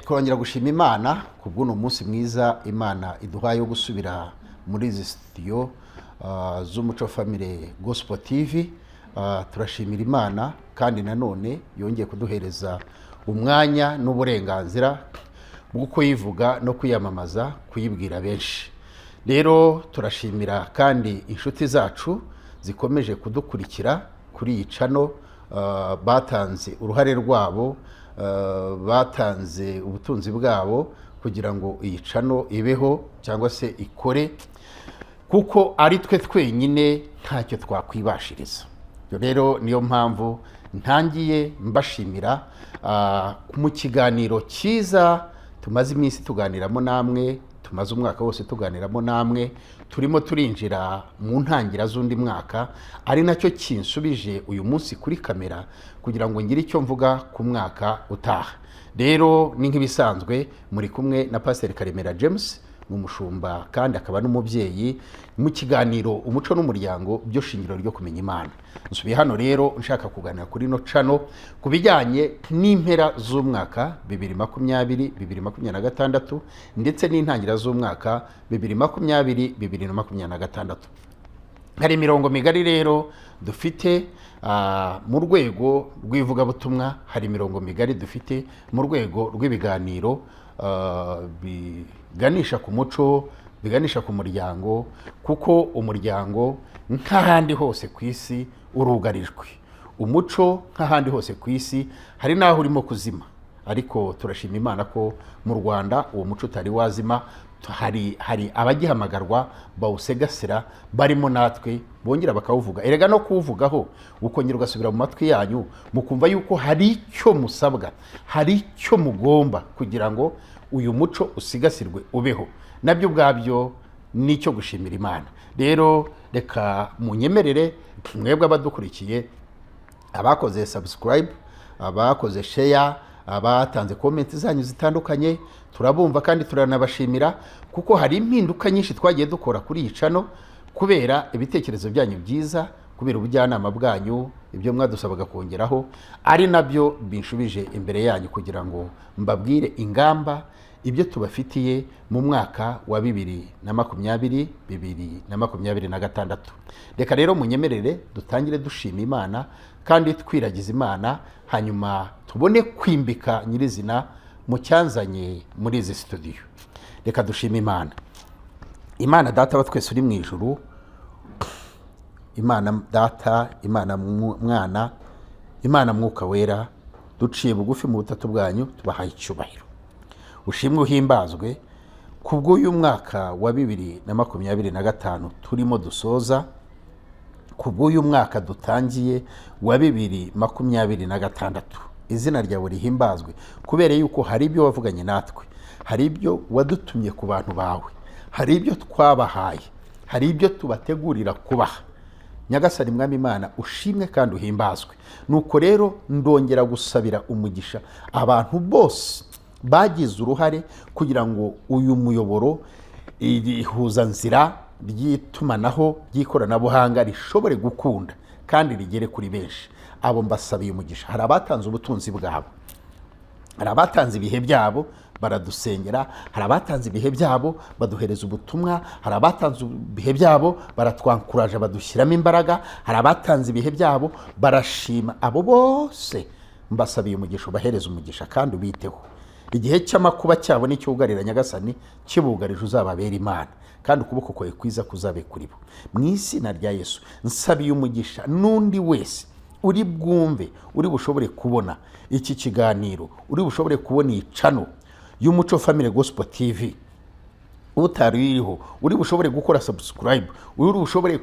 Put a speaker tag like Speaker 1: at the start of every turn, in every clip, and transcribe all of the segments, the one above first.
Speaker 1: twongera gushima Imana kubw'uno munsi mwiza Imana iduhaye wo gusubira muri izi studio z'Umuco Family Gospel TV. Turashimira Imana kandi nanone yongeye kuduhereza umwanya n'uburenganzira bwo kuyivuga no kuyamamaza, kuyibwira benshi. Rero turashimira kandi inshuti zacu zikomeje kudukurikira kuri iyi channel, batanze uruhare rwabo, batanze ubutunzi bwabo kugira ngo iyi channel ibeho cyangwa se ikore, kuko ari twe twenyine ntacyo twakwibashiriza. Rero niyo mpamvu ntangiye mbashimira mu kiganiro cyiza tumaze iminsi tuganiramo namwe, tumaze umwaka wose tuganiramo namwe, turimo turinjira mu ntangira z'undi mwaka, ari nacyo kinsubije uyu munsi kuri kamera kugira ngo ngire icyo mvuga ku mwaka utaha. Rero ni nk'ibisanzwe muri kumwe na Pastor Karemera James, n'umushumba kandi akaba n'umubyeyi, mu kiganiro Umuco n'Umuryango, byo shingiro ryo kumenya Imana. Nsubiye hano rero nshaka kuganira kuri no channel ku bijyanye n'impera z'umwaka 2020-2026 ndetse n'intangira z'umwaka 2020-2026. Hari imirongo migari rero dufite mu rwego rw'ivugabutumwa, hari imirongo migari dufite mu rwego rw'ibiganiro biganisha ku muco, biganisha ku muryango, kuko umuryango nk'ahandi hose ku isi urugarijwe. Umuco nk'ahandi hose ku isi hari naho urimo kuzima, ariko turashima Imana ko mu Rwanda uwo muco utari wazima. Hari abagihamagarwa bawusegasira, barimo natwe bongera bakawuvuga. Erega no kuwuvugaho ukongera ugasubira mu matwi yanyu, mukumva yuko hari icyo musabwa, hari icyo mugomba kugira ngo uyu muco usigasirwe ubeho. Nabyo ubwabyo nicyo gushimira Imana. Rero reka munyemerere mwebwe abadukurikiye, abakoze subscribe, abakoze share, abatanze comment zanyu zitandukanye, turabumva kandi turanabashimira, kuko hari impinduka nyinshi twagiye dukora kuri iyi channel kubera ibitekerezo byanyu byiza, kubera ubujyanama bwanyu, ibyo mwadusabaga kongeraho, ari nabyo binshubije imbere yanyu kugira ngo mbabwire ingamba, ibyo tubafitiye mu mwaka wa 2020-2026. Reka rero munyemerere dutangire dushima Imana kandi twiragiza Imana, hanyuma tubone kwimbika nyirizina mu cyanzanye muri izi studio. Reka dushima Imana. Imana Data wa twese uri mu ijuru, Imana Data, Imana Mwana, Imana Mwuka Wera, duciye bugufi mu butatu bwanyu, tubahaye icyubahiro. Ushimwe uhimbazwe kubw'uyu mwaka wa 2025 turimo dusoza, kubw'uyu mwaka dutangiye wa 2026. Izina ryawe rihimbazwe, kubera yuko hari ibyo wavuganye natwe, hari ibyo wadutumye ku bantu bawe, hari ibyo twabahaye, hari ibyo tubategurira kubaha. Nyagasani Mwami Imana, ushimwe kandi uhimbazwe. Nuko rero ndongera gusabira umugisha abantu bose bagize uruhare kugira ngo uyu muyoboro, ihuza nzira ry'itumanaho ry'ikoranabuhanga rishobore gukunda kandi rigere kuri benshi. Abo mbasabiye umugisha. Hari abatanze ubutunzi bwabo, hari abatanze ibihe byabo baradusengera, hari abatanze ibihe byabo baduhereza ubutumwa, hari abatanze ibihe byabo baratwankuraje badushyiramo imbaraga, hari abatanze ibihe byabo barashima. Abo bose mbasabiye umugisha, ubahereza umugisha kandi ubiteho. Igihe cy'amakuba cyabo n'icyugarira Nyagasani kibugarije, uzababera Imana kandi ukuboko kwawe kwiza kuzabe kuri bo. Mu izina rya Yesu nsabiye umugisha n'undi wese uri bwumve, uri bushobore kubona iki kiganiro, uri bushobore kubona iyi channel y'Umuco Family Gospel TV, utari iriho, uri bushobore gukora subscribe, uri bushobore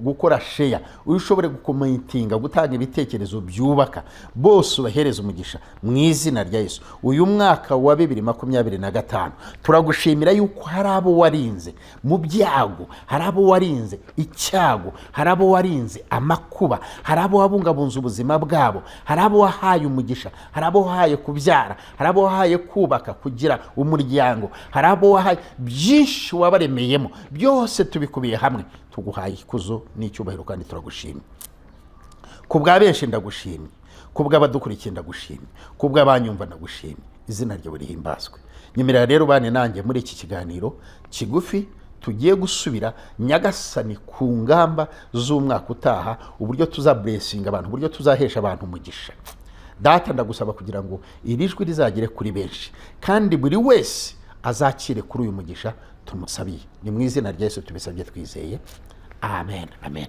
Speaker 1: gukora share, uri bushobore gukomentinga, gutanga ibitekerezo byubaka, bose ubahereza umugisha mu izina rya Yesu. Uyu mwaka wa 2025 turagushimira yuko hari abo warinze mu byago, hari abo warinze icyago, hari abo warinze amakuba, hari abo wabungabunze ubuzima bwabo, hari abo wahaye umugisha, hari abo wahaye kubyara, hari abo wahaye kubaka, kugira umuryango, hari abo wahaye byinshi wabaremeyemo. Byose tubikubiye hamwe, tuguhaye ikuzo n'icyubahiro kandi turagushimye. Kubwa benshi ndagushimye, kubwa abadukurikiye ndagushimye, kubwa abanyumva ndagushimye. izina ryawe rihimbazwe. Nyemerera rero bane nanjye muri iki kiganiro kigufi tugiye gusubira nyagasani ku ngamba z'umwaka utaha, uburyo tuzaburesinga abantu, uburyo tuzahesha abantu umugisha. Data ndagusaba kugira ngo iri jwi rizagere kuri benshi kandi buri wese azakire kuri uyu mugisha tumusabiye. Ni mu izina rya Yesu tubisabye twizeye, amen, amen.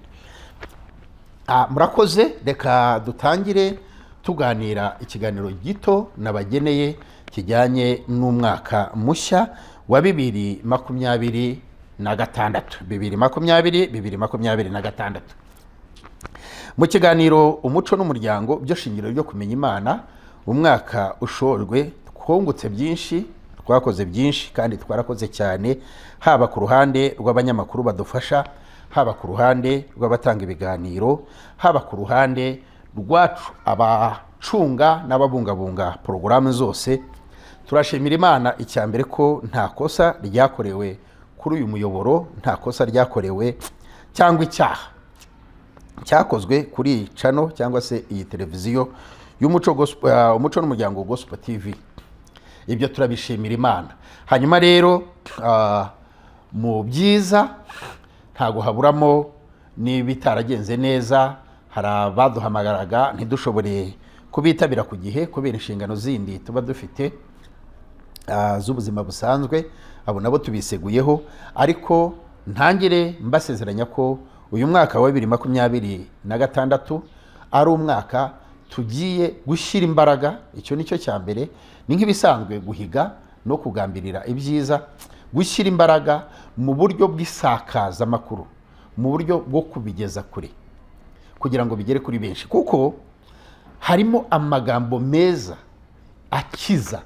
Speaker 1: Murakoze, reka dutangire tuganira ikiganiro gito nabageneye kijyanye n'umwaka mushya wa 2026 2026. Mu kiganiro umuco n'umuryango byo shingiro ryo kumenya Imana, umwaka ushorwe twungutse byinshi, twakoze byinshi kandi twarakoze cyane, haba ku ruhande rw'abanyamakuru badufasha, haba ku ruhande rw'abatanga ibiganiro, haba ku ruhande rwacu abacunga n'ababungabunga porogaramu zose. Turashimira Imana icyambere ko nta kosa ryakorewe kuri uyu muyoboro, nta kosa ryakorewe cyangwa icyaha cyakozwe kuri iyi channel cyangwa se iyi televiziyo umuco n'umuryango Gospel TV. Ibyo turabishimira Imana. Hanyuma rero mu byiza ntago haburamo n'ibitaragenze neza. Hari abaduhamagaraga ntidushobore kubitabira ku gihe kubera inshingano zindi tuba dufite z'ubuzima busanzwe, abo nabo tubiseguyeho, ariko ntangire mbasezeranya ko uyu mwaka wa 2026 ari umwaka tugiye gushyira imbaraga. Icyo nicyo cya mbere, ni nk'ibisanzwe guhiga no kugambirira ibyiza, gushyira imbaraga mu buryo bw'isakaza makuru, mu buryo bwo kubigeza kure kugira ngo bigere kuri benshi, kuko harimo amagambo meza akiza,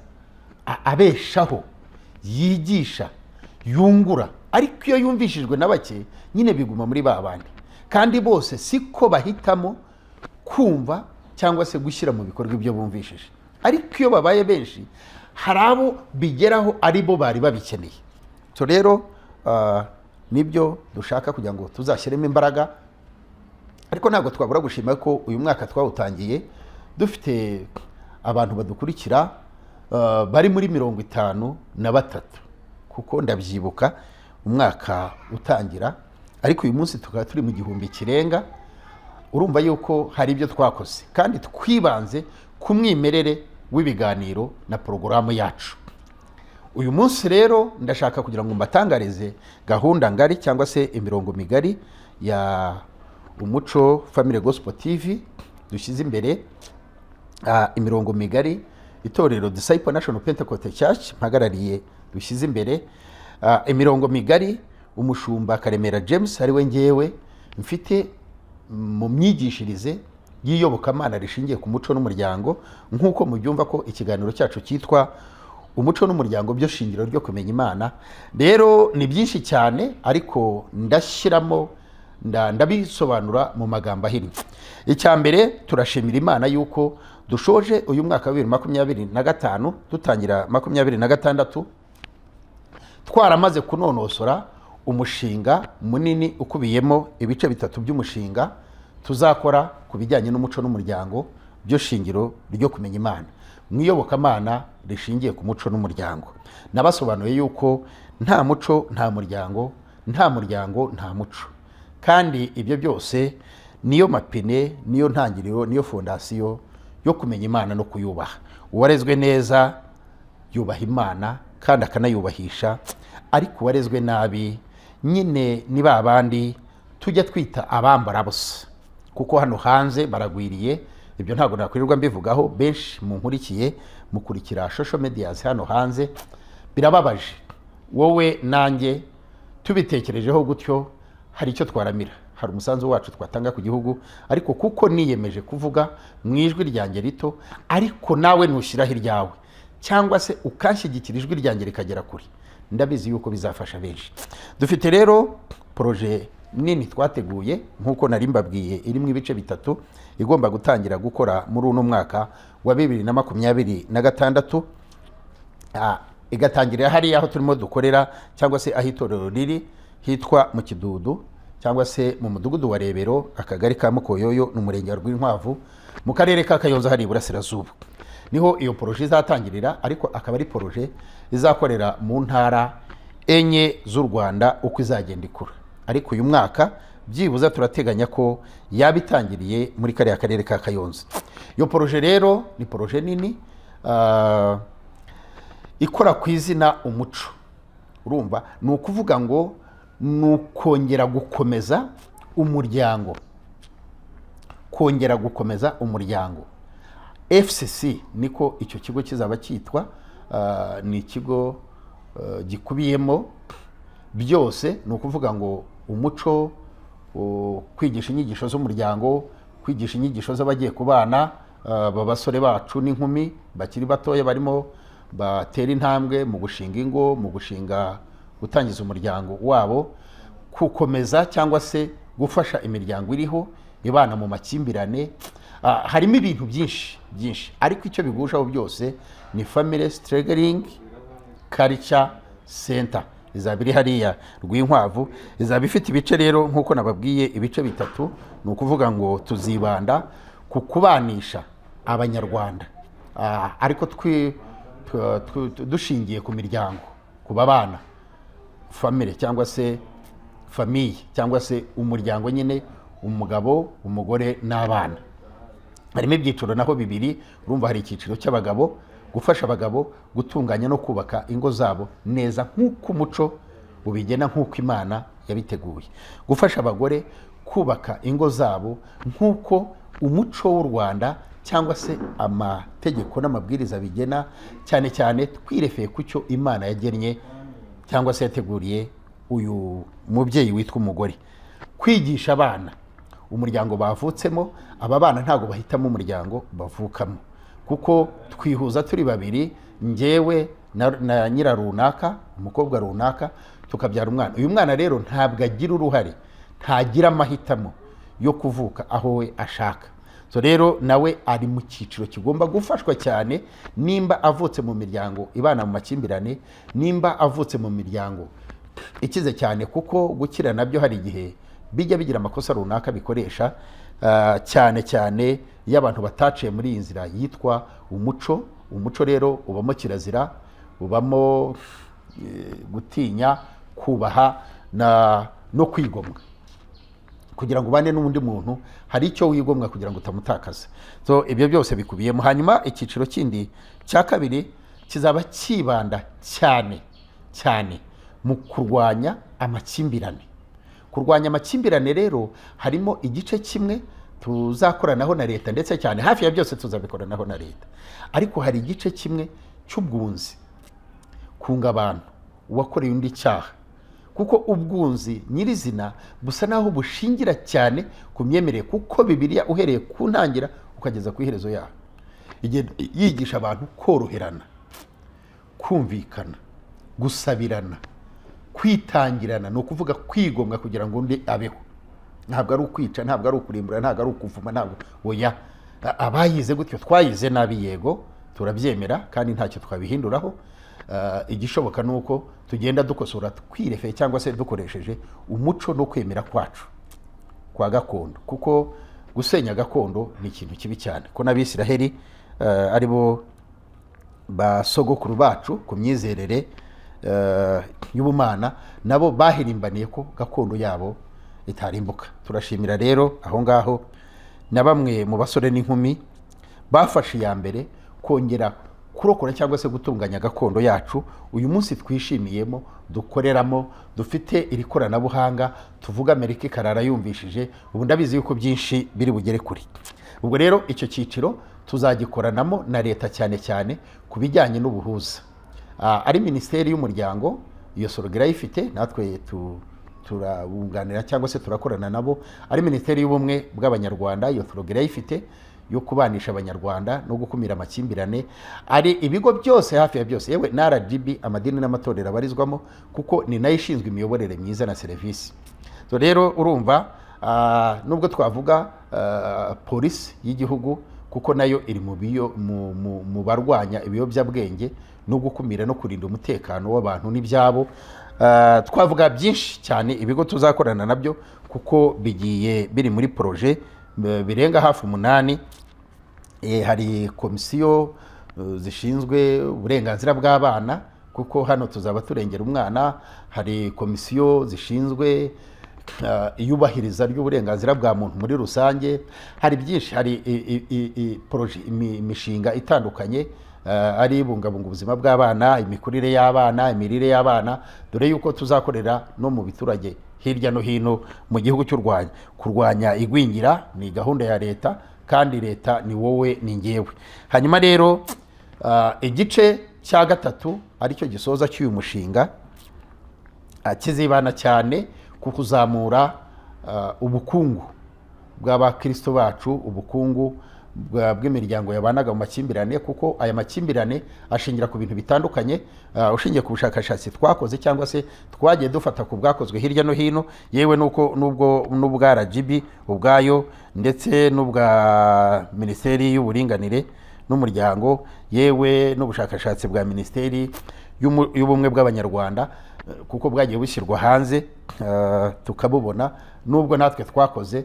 Speaker 1: abeshaho, yigisha, yungura, ariko iyo yumvishijwe na bake nyine biguma muri ba bandi, kandi bose siko bahitamo kumva cyangwa se gushyira mu bikorwa ibyo bumvishije. Ariko iyo babaye benshi hari abo bigeraho ari bo bari babikeneye. So rero nibyo dushaka kugira ngo tuzashyiremo imbaraga, ariko ntabwo twabura gushima ko uyu mwaka twawutangiye dufite abantu badukurikira bari muri 53, kuko ndabyibuka umwaka utangira, ariko uyu munsi tukaba turi mu 1000 kirenga. Urumva yuko hari ibyo twakoze kandi twibanze ku mwimerere w'ibiganiro na porogaramu yacu. Uyu munsi rero ndashaka kugira ngo mbatangarize gahunda ngari cyangwa se imirongo migari ya Umuco Family Gospel TV dushyize imbere. Imirongo migari itorero Disciple National Pentecostal Church mpagarariye dushyize imbere. Imirongo migari umushumba Karemera James ari we ngewe mfite mu myigishirize y'iyobokamana rishingiye ku muco n'umuryango, nk'uko mubyumva ko ikiganiro cyacu cyitwa umuco n'umuryango byo shingiro ryo kumenya Imana. Rero ni byinshi cyane, ariko ndashyiramo ndabisobanura mu magambo ahinnye. Icya mbere, turashimira Imana yuko dushoje uyu mwaka wa 2025 dutangira 2026 twaramaze kunonosora umushinga munini ukubiyemo ibice 3 by'umushinga tuzakora ku bijyanye n'umuco n'umuryango byo shingiro ryo kumenya Imana, mwiyobokamana rishingiye ku muco n'umuryango. Nabasobanuye yuko nta muco nta muryango, nta muryango nta muco, kandi ibyo byose niyo mapine, niyo ntangiriro, niyo fondasiyo yo kumenya Imana no kuyubaha. Uwarezwe neza yubaha Imana kandi akanayubahisha, ariko uwarezwe nabi nyine ni ba bandi tujya twita abambara busa, kuko hano hanze baragwiriye. Ibyo ntabwo nakwirirwa mbivugaho, benshi munkurikiye mukurikira social medias hano hanze, birababaje. Wowe nanjye tubitekerejeho gutyo hari icyo twaramira, hari umusanzu wacu twatanga ku gihugu, ariko kuko niyemeje kuvuga mu ijwi ryanjye rito, ariko nawe nushyiraho iryawe cyangwa se ukanshyigikira ijwi ryanjye rikagera kure, ndabizi yuko bizafasha benshi. Dufite rero projet nini twateguye nk'uko nari mbabwiye, irimo ibice 3, igomba gutangira gukora muri uno mwaka wa 2026. Igatangirira hari aho turimo dukorera cyangwa se aho itorero riri hitwa mu Kidudu cyangwa se mu mudugudu wa Rebero, akagari ka Mukoyoyo n'umurenge wa Rwinkwavu mu karere ka Kayonza hari Iburasirazuba. niho iyo poroje izatangirira, ariko akaba ari poroje izakorera mu ntara enye z'u Rwanda uko izagenda ikura. Ariko uyu mwaka byibuze turateganya ko yaba itangiriye muri kariya karere ka Kayonza. Iyo poroje rero ni poroje nini ikora ku izina umuco. Urumva ni ukuvuga ngo ni ukongera gukomeza umuryango, kongera gukomeza umuryango. FCC niko icyo kigo kizaba cyitwa, ni ikigo gikubiyemo byose, ni ukuvuga ngo umuco, kwigisha inyigisho z'umuryango, kwigisha inyigisho z'abagiye kubana, babasore bacu n'inkumi bakiri batoya barimo batera intambwe mu gushinga ingo, mu gushinga gutangiza umuryango wabo, gukomeza cyangwa se gufasha imiryango iriho ibana mu makimbirane. Harimo ibintu byinshi byinshi, ariko icyo bigushaho byose ni Family Strengthening Culture Center. Izaba iri hariya Rwinkwavu, izaba ifite ibice rero nk'uko nababwiye, ibice bitatu. Ni ukuvuga ngo tuzibanda ku kubanisha abanyarwanda, ariko dushingiye ku miryango, ku babana, family cyangwa se famiye cyangwa se umuryango nyine, umugabo, umugore n'abana. Harimo ibyiciro naho bibiri. Urumva hari icyiciro cy'abagabo, gufasha abagabo gutunganya no kubaka ingo zabo neza nk'uko umuco ubigena, nk'uko Imana yabiteguye. Gufasha abagore kubaka ingo zabo nk'uko umuco w'u Rwanda cyangwa se amategeko n'amabwiriza bigena, cyane cyane twirefeye ku cyo Imana yagennye cyangwa se yateguriye uyu mubyeyi witwa umugore. Kwigisha abana umuryango bavutsemo. Aba bana ntabwo bahitamo umuryango bavukamo, kuko twihuza turi babiri, njyewe na nyira runaka, umukobwa runaka, tukabyara umwana. Uyu mwana rero ntabwo agira uruhare, ntagira amahitamo yo kuvuka aho we ashaka. So rero nawe ari mu cyiciro kigomba gufashwa cyane, nimba avutse mu miryango ibana mu makimbirane, nimba avutse mu miryango ikize cyane, kuko gukira nabyo hari igihe bijya bigira amakosa runaka bikoresha, cyane cyane iyo abantu bataciye muri iyi nzira yitwa umuco. Umuco rero ubamo kirazira, ubamo gutinya, kubaha no kwigomwa. Kugira ngo ubane n'undi muntu hari icyo wigomwa kugira ngo utamutakaza. So ibyo byose bikubiyemo. Hanyuma icyiciro kindi cya kabiri kizaba kibanda cyane cyane mu kurwanya amakimbirane. Kurwanya amakimbirane rero harimo igice kimwe tuzakoranaho na leta, ndetse cyane hafi ya byose tuzabikoranaho na leta. Ariko hari igice kimwe cy'ubwunzi, kunga abantu uwakoreye undi cyaha, kuko ubwunzi nyirizina busa naho bushingira cyane ku myemerere, kuko Bibiliya uhereye ku ntangira ukageza ku iherezo yaho yigisha abantu koroherana, kumvikana, gusabirana, kwitangirana. Ni ukuvuga kwigomwa kugira ngo undi abeho. Ntabwo ari ukwica, ntabwo ari ukurimbura, ntabwo ari ukuvuma, ntabwo oya. Abayize gutyo twayize nabi, yego turabyemera kandi ntacyo twabihinduraho. Igishoboka ni uko tugenda dukosora twirefeye cyangwa se dukoresheje umuco no kwemera kwacu kwa gakondo, kuko gusenya gakondo ni ikintu kibi cyane. Ko n'Abisiraheli aribo basogokuru bacu ku myizerere y'ubumana, nabo bahirimbaniye ko gakondo yabo itarimbuka. Turashimira rero aho ngaho na bamwe mu basore n'inkumi bafashe iya mbere kongera kurokora cyangwa se gutunganya gakondo yacu. Uyu munsi twishimiyemo, dukoreramo, dufite iri koranabuhanga, tuvuga Amerika ikarara yumvishije. Ubu ndabizi yuko byinshi biri bugere kuri. Ubwo rero icyo cyiciro tuzagikoranamo na leta cyane cyane ku bijyanye n'ubuhuza. Ari Minisiteri y'Umuryango, iyo sorogera ifite, natwe turabunganira cyangwa se turakorana nabo. Ari Minisiteri y'Ubumwe bw'Abanyarwanda, iyo sorogera ifite yo kubanisha abanyarwanda no gukumira amakimbirane. Ari ibigo byose, hafi ya byose, yewe na RGB, amadini n'amatorero abarizwamo, kuko ni nayo ishinzwe imiyoborere myiza na serivisi. So rero urumva, nubwo twavuga polisi y'igihugu, kuko nayo iri mu barwanya ibiyobyabwenge no gukumira no kurinda umutekano w'abantu n'ibyabo. Twavuga byinshi cyane ibigo tuzakorana nabyo, kuko bigiye biri muri projet birenga hafi 8. Hari komisiyo zishinzwe uburenganzira bw'abana, kuko hano tuzaba turengera umwana. Hari komisiyo zishinzwe iyubahiriza ry'uburenganzira bwa muntu muri rusange. Hari byinshi, hari imishinga itandukanye ari ibungabunga ubuzima bw'abana, imikurire y'abana, imirire y'abana, dore yuko tuzakorera no mu biturage hirya no hino mu gihugu cy'u Rwanda. Kurwanya igwingira ni gahunda ya leta, kandi leta ni wowe ni ngewe. Hanyuma rero igice cya gatatu aricyo gisoza cy'uyu mushinga kizibana cyane ku kuzamura ubukungu bw'abakristo bacu, ubukungu bw'imiryango yabanaga mu makimbirane, kuko aya makimbirane ashingira ku bintu bitandukanye. Ushingiye ku bushakashatsi twakoze cyangwa se twagiye dufata ku bwakozwe hirya no hino, yewe n'ubwa RGB ubwayo, ndetse n'ubwa Minisiteri y'Uburinganire n'Umuryango, yewe n'ubushakashatsi bwa Minisiteri y'Ubumwe bw'Abanyarwanda, kuko bwagiye bushyirwa hanze tukabubona. Nubwo natwe twakoze,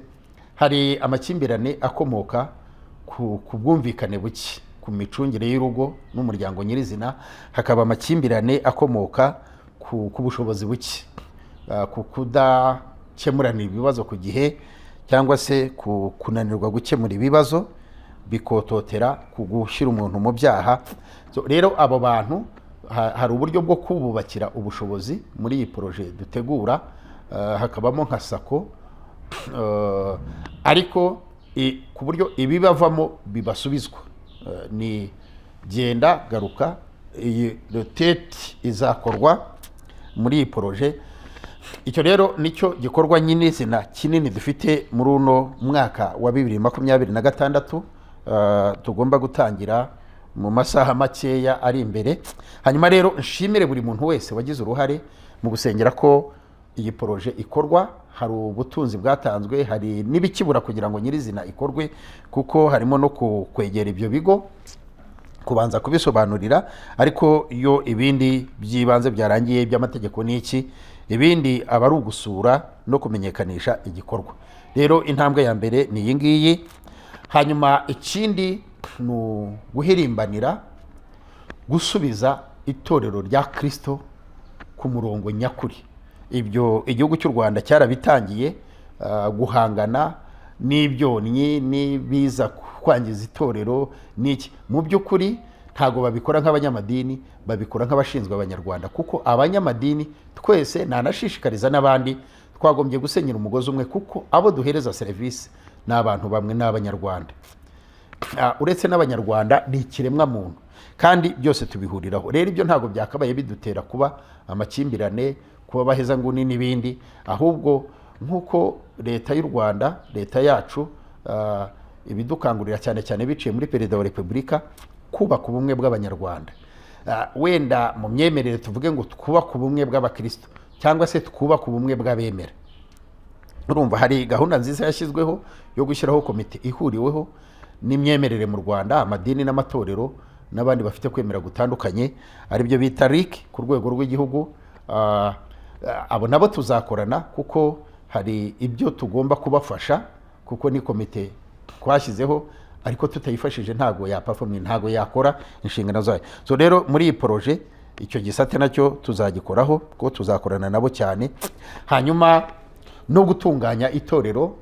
Speaker 1: hari amakimbirane akomoka ku bwumvikane buke ku micungire y'urugo n'umuryango nyirizina, hakaba amakimbirane akomoka ku bushobozi buke, ku kudakemurana ibibazo ku gihe, cyangwa se kunanirwa gukemura ibibazo bikototera ku gushyira umuntu mu byaha. Rero abo bantu hari uburyo bwo kububakira ubushobozi muri iyi poroje dutegura, hakabamo nka sako, ariko ku buryo ibibavamo bibasubizwa. Ni genda garuka, iyi retete izakorwa muri iyi poroje. Icyo rero nicyo gikorwa nyirizina kinini dufite muri uno mwaka wa 2026 tugomba gutangira mu masaha makeya ari imbere. Hanyuma rero nshimire buri muntu wese wagize uruhare mu gusengera ko iyi poroje ikorwa. Hari ubutunzi bwatanzwe, hari n'ibikibura kugira ngo nyirizina ikorwe, kuko harimo no kwegera ibyo bigo, kubanza kubisobanurira. Ariko iyo ibindi by'ibanze byarangiye by'amategeko n'iki, ibindi aba ari ugusura no kumenyekanisha igikorwa. Rero intambwe ya mbere ni iyi ngiyi. Hanyuma ikindi ni guhirimbanira gusubiza itorero rya Kristo ku murongo nyakuri. Ibyo igihugu cy'u Rwanda cyarabitangiye, guhangana n'ibyonnyi n'ibiza kwangiza itorero n'iki. Mu by'ukuri ntago babikora nk'abanyamadini, babikora nk'abashinzwe abanyarwanda, kuko abanyamadini twese nanashishikariza n'abandi twagombye gusenyera umugozi umwe, kuko abo duhereza serivisi ni abantu bamwe, n'abanyarwanda. Uretse n'abanyarwanda ni ikiremwa muntu, kandi byose tubihuriraho. Rero ibyo ntago byakabaye bidutera kuba amakimbirane, kuba baheza nguni n'ibindi. Ahubwo nk'uko leta y'u Rwanda, leta yacu, ibidukangurira cyane cyane biciye muri Perezida wa Repubulika, kubaka ubumwe bw'Abanyarwanda. Wenda mu myemerere tuvuge ngo twubaka ubumwe bw'Abakristo, cyangwa se twubaka ubumwe bw'abemera. Urumva hari gahunda nziza yashyizweho yo gushyiraho komite ihuriweho n'imyemerere mu Rwanda, amadini n'amatorero n'abandi bafite kwemera gutandukanye, aribyo bita RIC ku rwego rw'igihugu. Abo nabo tuzakorana, kuko hari ibyo tugomba kubafasha, kuko ni komite twashyizeho, ariko tutayifashije ntago yapafomwe, ntago yakora inshingano zayo. So rero muri iyi poroje icyo gisate nacyo tuzagikoraho, kuko tuzakorana nabo cyane. Hanyuma no gutunganya itorero,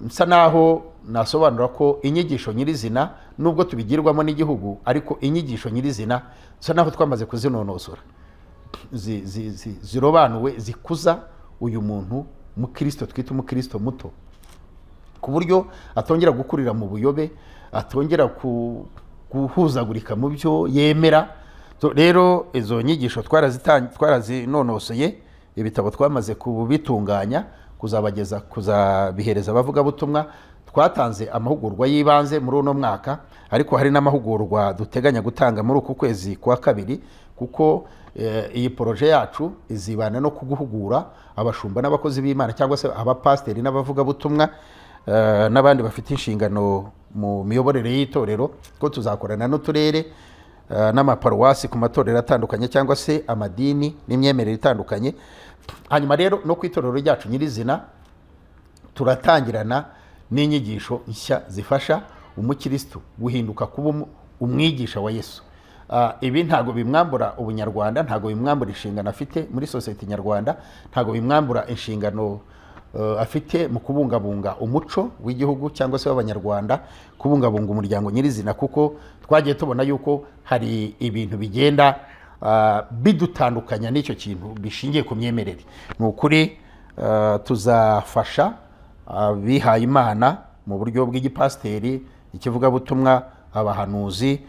Speaker 1: nsa naho nasobanura ko inyigisho nyirizina nubwo tubigirwamo n'igihugu, ariko inyigisho nyirizina nsa naho twamaze kuzinonosora, zirobanuwe, zikuza uyu muntu mukristo, twita umukristo muto, ku buryo atongera gukurira mu buyobe, atongera guhuzagurika mu byo yemera. Rero izo nyigisho twarazinonosoye, ibitabo twamaze kubitunganya, kuzabihereza abavugabutumwa. Twatanze amahugurwa y'ibanze muri uno mwaka, ariko hari n'amahugurwa duteganya gutanga muri uku kwezi kwa kabiri, kuko iyi poroje yacu izibana no kuguhugura abashumba n'abakozi b'Imana, cyangwa se abapasiteri n'abavugabutumwa n'abandi bafite inshingano mu miyoborere y'itorero, ko tuzakorana n'uturere n'amaparuwasi ku matorero atandukanye, cyangwa se amadini n'imyemerere itandukanye. Hanyuma rero no ku itorero ryacu nyirizina turatangirana n'inyigisho nshya zifasha umukristo guhinduka kuba umwigisha wa Yesu. Ibi ntago bimwambura ubunyarwanda, ntago bimwambura inshingano afite muri sosiyete nyarwanda, ntago bimwambura inshingano afite mu kubungabunga umuco w'igihugu cyangwa se w'abanyarwanda, kubungabunga umuryango nyirizina, kuko twagiye tubona yuko hari ibintu bigenda bidutandukanya n'icyo kintu bishingiye ku myemerere. Ni ukuri tuzafasha abihaye Imana mu buryo bw'igipasiteri, ikivugabutumwa, abahanuzi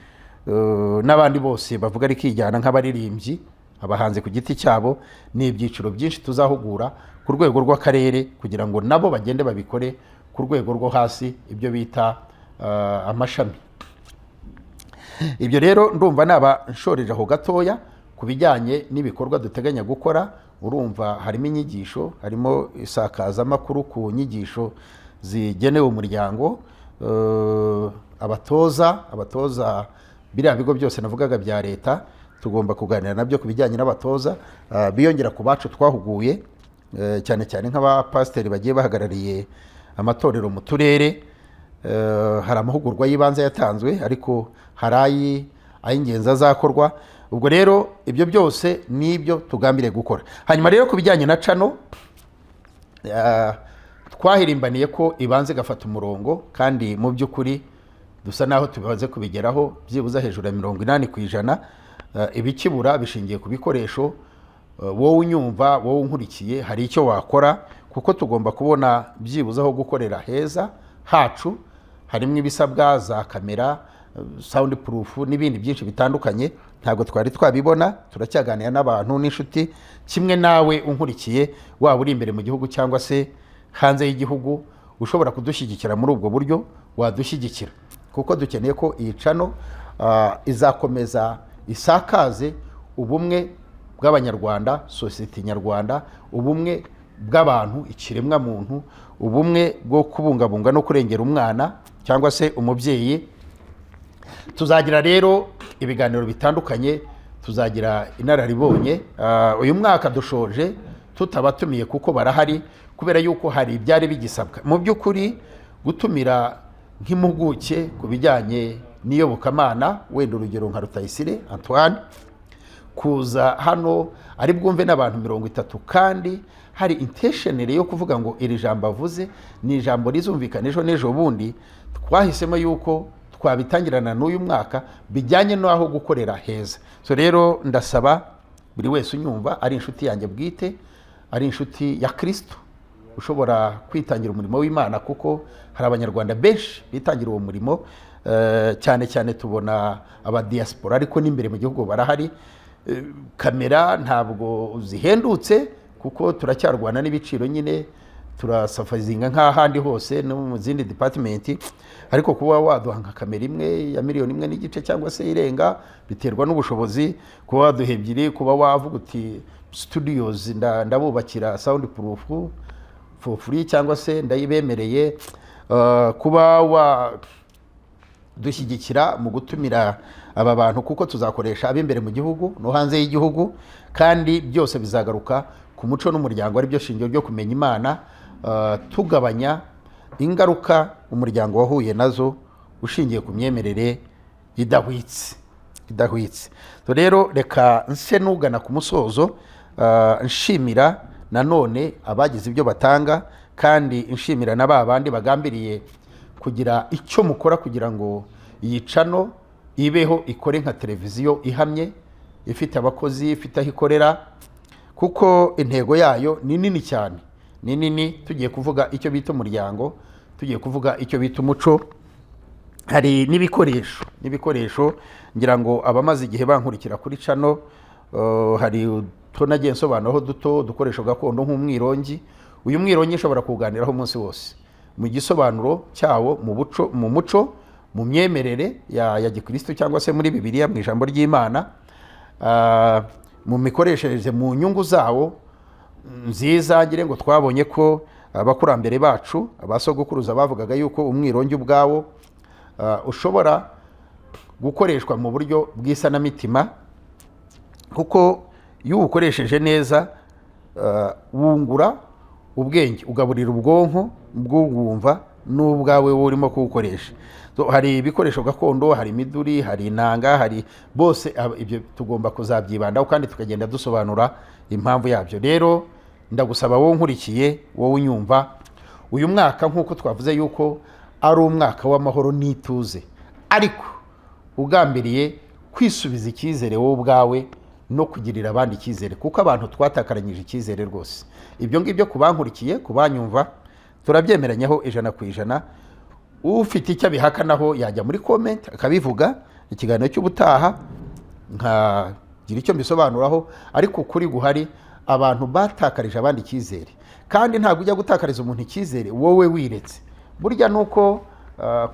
Speaker 1: n'abandi bose bavuga ari kijyana nk'abaririmbyi, abahanzi ku giti cyabo. Ni ibyiciro byinshi tuzahugura ku rwego rw'akarere kugira ngo nabo bagende babikore ku rwego rwo hasi, ibyo bita amashami. Ibyo rero ndumva naba nshoreje aho gatoya ku bijyanye n'ibikorwa duteganya gukora. Urumva harimo inyigisho, harimo isakazamakuru ku nyigisho zigenewe umuryango, abatoza biriya bigo byose navugaga bya leta, tugomba kuganira nabyo ku bijyanye n'abatoza biyongera ku bacu twahuguye, cyane cyane nk'abapasiteri bagiye bahagarariye amatorero mu turere. Hari amahugurwa y'ibanze yatanzwe, ariko hari ay'ingenzi azakorwa. Ubwo rero ibyo byose nibyo tugambiriye gukora. Hanyuma rero ku bijyanye na cano, twahirimbaniye ko ibanze igafata umurongo, kandi mu by'ukuri dusa naho tubibaze kubigeraho byibuze hejuru ya 80%. Ibikibura bishingiye ku bikoresho. Wowe unyumva, wowe unkurikiye, hari icyo wakora, kuko tugomba kubona byibuze aho gukorera heza hacu. Harimo ibisabwa, za kamera, sound proof n'ibindi byinshi bitandukanye. Ntabwo twari twabibona, turacyaganira n'abantu n'inshuti, kimwe nawe unkurikiye, waba uri imbere mu gihugu cyangwa se hanze y'igihugu, ushobora kudushyigikira muri ubwo buryo, wadushyigikira, kuko dukeneye ko iyi cano izakomeza isakaze ubumwe bw'abanyarwanda, sosiyete nyarwanda, ubumwe bw'abantu, ikiremwa muntu, ubumwe bwo kubungabunga no kurengera umwana cyangwa se umubyeyi. Tuzagira rero ibiganiro bitandukanye, tuzagira inararibonye. Uyu mwaka dushoje tutabatumiye kuko barahari, kubera yuko hari ibyari bigisabwa. Mu by'ukuri gutumira nk'impuguke ku bijyanye n'iyobokamana, wenda urugero nka Rutayisire Antoine, kuza hano ari bwumve n'abantu 30, kandi hari intentionere yo kuvuga ngo iri jambo avuze ni ijambo rizumvikana ejo n'ejo bundi. Twahisemo yuko twabitangirana n'uyu mwaka bijyanye n'aho gukorera heza. So rero ndasaba buri wese unyumva, ari inshuti yanjye bwite, ari inshuti ya Kristo, ushobora kwitangira umurimo w'Imana, kuko hari abanyarwanda benshi bitangira uwo murimo. Cyane cyane tubona abadiaspora, ariko n'imbere mu gihugu barahari. Kamera ntabwo zihendutse, kuko turacyarwana n'ibiciro nyine, turasafazinga nk'ahandi hose no mu zindi department, ariko kuba waduha nka kamera imwe ya 1.5 miliyoni cyangwa se irenga, biterwa n'ubushobozi. Kuba waduha ebyiri, kuba wavuga uti studios ndabubakira sound proof for free cyangwa se ndayibemereye, kuba dushyigikira mu gutumira aba bantu, kuko tuzakoresha ab'imbere mu gihugu no hanze y'igihugu, kandi byose bizagaruka ku muco n'umuryango, ari byo shingiro ryo kumenya Imana, tugabanya ingaruka umuryango wahuye nazo ushingiye ku myemerere idahwitse. Rero reka nse nugana ku musozo, nshimira nanone abagize ibyo batanga, kandi nshimira na babandi bagambiriye kugira icyo mukora kugira ngo iyi cano ibeho, ikore nka televiziyo ihamye, ifite abakozi, ifite aho ikorera, kuko intego yayo ni nini cyane, ni nini. Tugiye kuvuga icyo bita umuryango, tugiye kuvuga icyo bita umuco, hari n'ibikoresho ngira ngo abamaze igihe bankurikira kuri cano, hari tunagiye nsobanuraho duto, dukoresho gakondo nk'umwirongi. Uyu mwirongi ushobora kuganiraho umunsi wose mu gisobanuro cyawo, mu muco, mu myemerere ya Gikristo cyangwa se muri Bibiliya, mu ijambo ry'Imana, mu mikoreshereze, mu nyungu zawo nziza. Ngire ngo twabonye ko abakurambere bacu, abasogokuruza, bavugaga yuko umwirongi ubwawo ushobora gukoreshwa mu buryo bw'isanamitima, kuko iyo uwukoresheje neza wungura ubwenge, ugaburira ubwonko bw'uwumva n'ubwawe wowe urimo kuwukoresha. Hari ibikoresho gakondo, hari imiduri, hari inanga, hari bose ibyo tugomba kuzabyibandaho kandi tukagenda dusobanura impamvu yabyo. Rero ndagusaba wowe nkurikiye, wowe unyumva, uyu mwaka nk'uko twavuze yuko ari umwaka w'amahoro n'ituze, ariko ugambiriye kwisubiza icyizere wowe ubwawe no kugirira abandi icyizere, kuko abantu twatakaranyije icyizere rwose. Ibyo ngibyo kubankurikiye, kubanyumva, turabyemeranyaho 100%. Ufite icyo abihakanaho yajya muri comment akabivuga, ikiganiro cy'ubutaha nkagira icyo mbisobanuraho. Ariko kuri guhari, abantu batakarije abandi icyizere, kandi ntabwo ujya gutakariza umuntu icyizere wowe wiretse. Burya nuko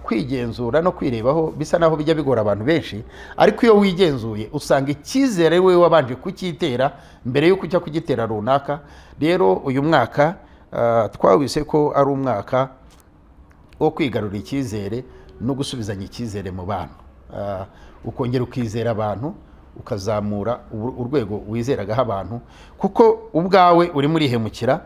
Speaker 1: kwigenzura no kwirebaho bisa naho bijya bigora abantu benshi, ariko iyo wigenzuye usanga icyizere we wabanje kucyitera mbere yuko ujya kugitera runaka. Rero uyu mwaka twawise ko ari umwaka wo kwigarurira icyizere no gusubizanya icyizere mu bantu, ukongera ukizera abantu, ukazamura urwego wizeragaho abantu, kuko ubwawe uri muri hemukira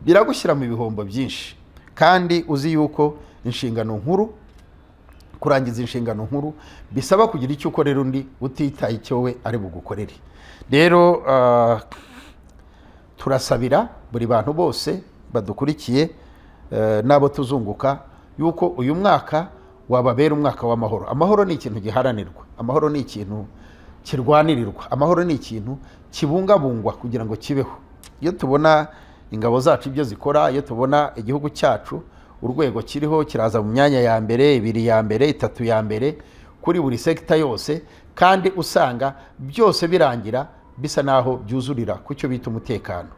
Speaker 1: biragushyira mu bihombo byinshi. Kandi uzi yuko inshingano nkuru, kurangiza inshingano nkuru bisaba kugira icyo ukorera undi utitaye icyo we ari bugukorere. Rero turasabira buri bantu bose badukurikiye nabo tuzunguka yuko uyu mwaka wababera umwaka w'amahoro. Amahoro ni ikintu giharanirwa, amahoro ni ikintu kirwanirirwa, amahoro ni ikintu kibungabungwa kugira ngo kibeho. Iyo tubona ingabo zacu ibyo zikora, iyo tubona igihugu cyacu urwego kiriho kiraza mu myanya ya mbere, 2 ya mbere, 3 ya mbere kuri buri sekita yose, kandi usanga byose birangira bisa naho byuzurira ku cyo bita umutekano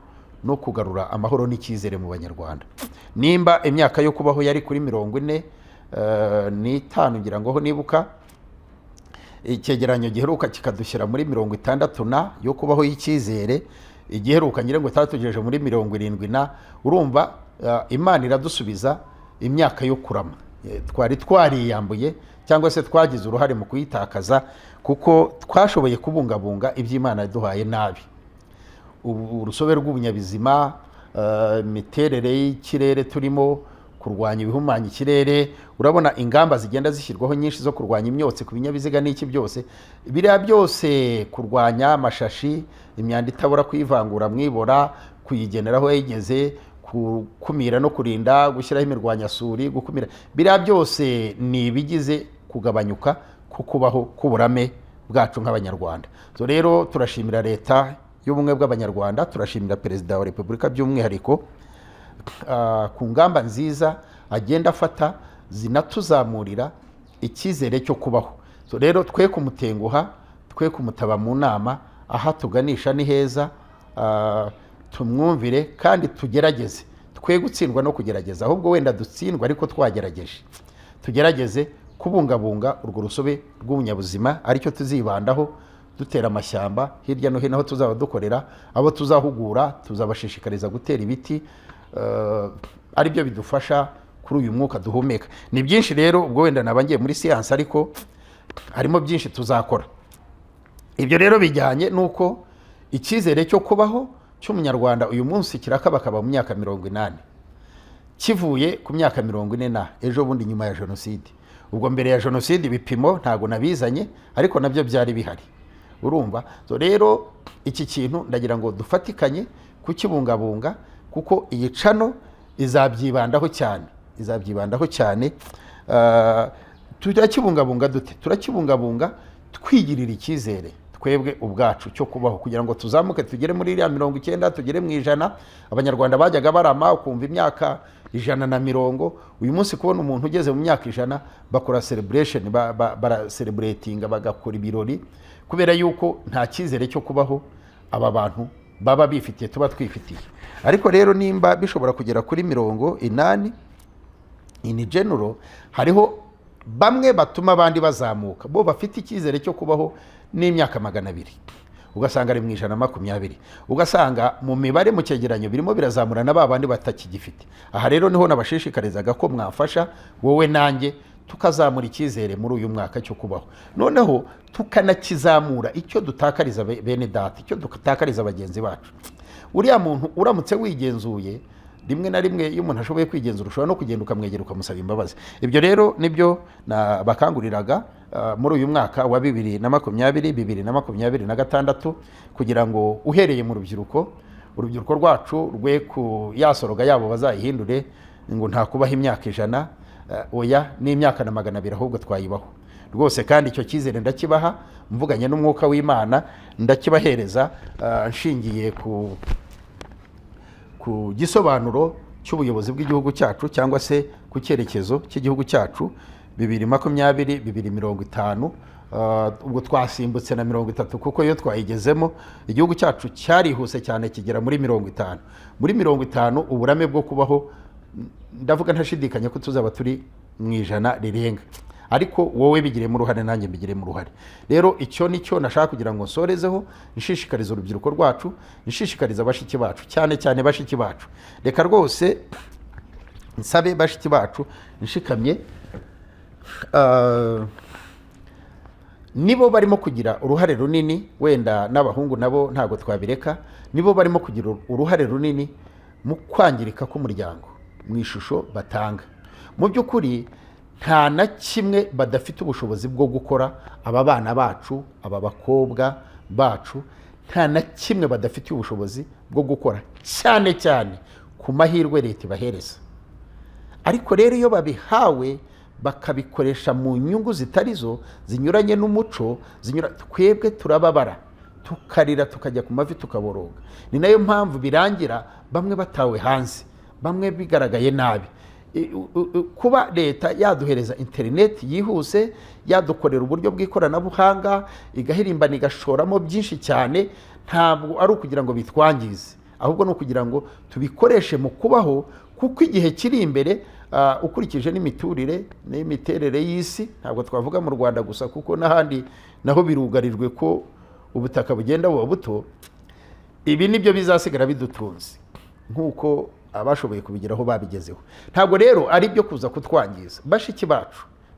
Speaker 1: no kugarura amahoro n'icyizere mu Banyarwanda. Nimba imyaka yo kubaho yari kuri 45 ngira ngo ho nibuka, icyegeranyo giheruka kikadushyira muri 60 yo kubaho y'icyizere, igiheruka ngira ngo tatugejeje muri 70. Urumva Imana iradusubiza imyaka yo kurama twari twariyambuye cyangwa se twagize uruhare mu kuyitakaza, kuko twashoboye kubungabunga iby'Imana yaduhaye nabi. Urusobe rw'ubunyabizima, imiterere y'ikirere turimo, kurwanya ibihumanya ikirere, urabona ingamba zigenda zishyirwaho nyinshi zo kurwanya imyotsi ku binyabiziga n'iki byose, biriya byose kurwanya amashashi, imyanda itabora kwivangura mwibora, kuyigeneraho yigeze, gukumira no kurinda, gushyiraho imirwanyasuri, gukumira, biriya byose ni ibigize kugabanyuka ku kubaho k'uburame bwacu nk'Abanyarwanda. So rero turashimira leta y'ubumwe bw'Abanyarwanda, turashimira Perezida wa Repubulika by'umwihariko ku ngamba nziza agenda afata zinatuzamurira icyizere cyo kubaho. So rero twe kumutenguha, twe kumutaba mu nama, aha tuganisha ni heza, tumwumvire kandi tugerageze, twe gutsindwa no kugerageza, ahubwo wenda dutsindwa ariko twagerageje. Tugerageze kubungabunga urwo rusobe rw'ubunyabuzima, aricyo tuzibandaho, dutera amashyamba hirya no hino aho tuzaba dukorera, abo tuzahugura tuzabashishikariza gutera ibiti, ari byo bidufasha kuri uyu mwuka duhumeka. Ni byinshi rero, ubwo wenda nabangiye muri siyansi, ariko harimo byinshi tuzakora. Ibyo rero bijyanye nuko icyizere cyo kubaho cy'umunyarwanda uyu munsi kirakabakaba mu myaka 80, kivuye ku myaka 40 ejo bundi nyuma ya jenoside. Ubwo mbere ya jenoside ibipimo ntago nabizanye, ariko nabyo byari bihari, urumva. So rero iki kintu ndagira ngo dufatikanye kukibungabunga, kuko iyi cano izabyibandaho cyane. Turakibungabunga dute? Turakibungabunga twigirira icyizere twebwe ubwacu cyo kubaho, kugira ngo tuzamuke tugere muri 90, tugere mu 100. Abanyarwanda bajyaga barama ukumva imyaka 110. Uyu munsi kubona umuntu ugeze mu myaka 100 bakora celebration, celebrating, bagakora ibirori, kubera yuko nta cyizere cyo kubaho aba bantu baba bifitiye, tuba twifitiye. Ariko rero nimba bishobora kugera kuri 80 in general, hariho bamwe batuma abandi bazamuka, bo bafite icyizere cyo kubaho n'imyaka 200, ugasanga ari mu 120, ugasanga mu mibare mu cyegeranyo birimo birazamura na babandi batakigifite. Aha rero niho nabashishikarizaga ko mwafasha wowe nanjye tukazamura icyizere muri uyu mwaka cyo kubaho, noneho tukanakizamura icyo dutakariza bene data, icyo dutakariza bagenzi bacu. Uriya muntu uramutse wigenzuye rimwe na rimwe iyo umuntu ashoboye kwigenzura ushobora no kugenda ukamwegera ukamusaba imbabazi. Ibyo rero nibyo bakanguriraga muri uyu mwaka wa 2020-2026 kugira ngo uhereye mu urubyiruko rwacu rwe ku yasoroga yabo bazayihindure ngo nta kubaho imyaka 100 oya n'imyaka na 200 ahubwo twayibaho rwose. kandi icyo cyizere ndakibaha mvuganye n'umwuka w'Imana, ndakibahereza nshingiye ku gisobanuro cy'ubuyobozi bw'igihugu cyacu cyangwa se ku cyerekezo cy'igihugu cyacu 2020-2050. ubwo twasimbutse na 30 kuko iyo twayigezemo igihugu cyacu cyarihuse cyane kigera muri 50. muri 50 uburame bwo kubaho ndavuga ntashidikanya ko tuzaba turi mu 100 rirenga, ariko wowe bigiremo uruhare nanjye mbigiremo uruhare. rero icyo nicyo nashaka kugira ngo nsorezeho, nshishikariza urubyiruko rwacu, nshishikariza bashiki bacu, cyane cyane bashiki bacu. Reka rwose nsabe bashiki bacu nshikamye, nibo barimo kugira uruhare runini, wenda n'abahungu nabo ntago twabireka, nibo barimo kugira uruhare runini mu kwangirika k'umuryango mu ishusho batanga. mu by'ukuri nta na kimwe badafite ubushobozi bwo gukora. aba bana bacu, aba bakobwa bacu, nta na kimwe badafite ubushobozi bwo gukora, cyane cyane ku mahirwe leta ibahereza. ariko rero iyo babihawe bakabikoresha mu nyungu zitarizo, zinyuranye n'umuco, twebwe turababara, tukarira, tukajya ku mavi, tukaboroga. ni nayo mpamvu birangira bamwe batawe hanze, bamwe bigaragaye nabi. kuba leta yaduhereza interineti yihuse, yadukorera uburyo bw'ikoranabuhanga, igahirimbana igashoramo byinshi cyane, ntabwo ari ukugira ngo bitwangize, ahubwo ni ukugira ngo tubikoreshe mu kubaho, kuko igihe kiri imbere ukurikije n'imiturire n'imiterere y'isi, ntabwo twavuga mu Rwanda gusa kuko n'ahandi naho birugarijwe ko ubutaka bugenda buba buto. ibi nibyo bizasigara bidutunze nk'uko abashoboye kubigeraho babigezeho. ntabwo rero ari byo kuza kutwangiza.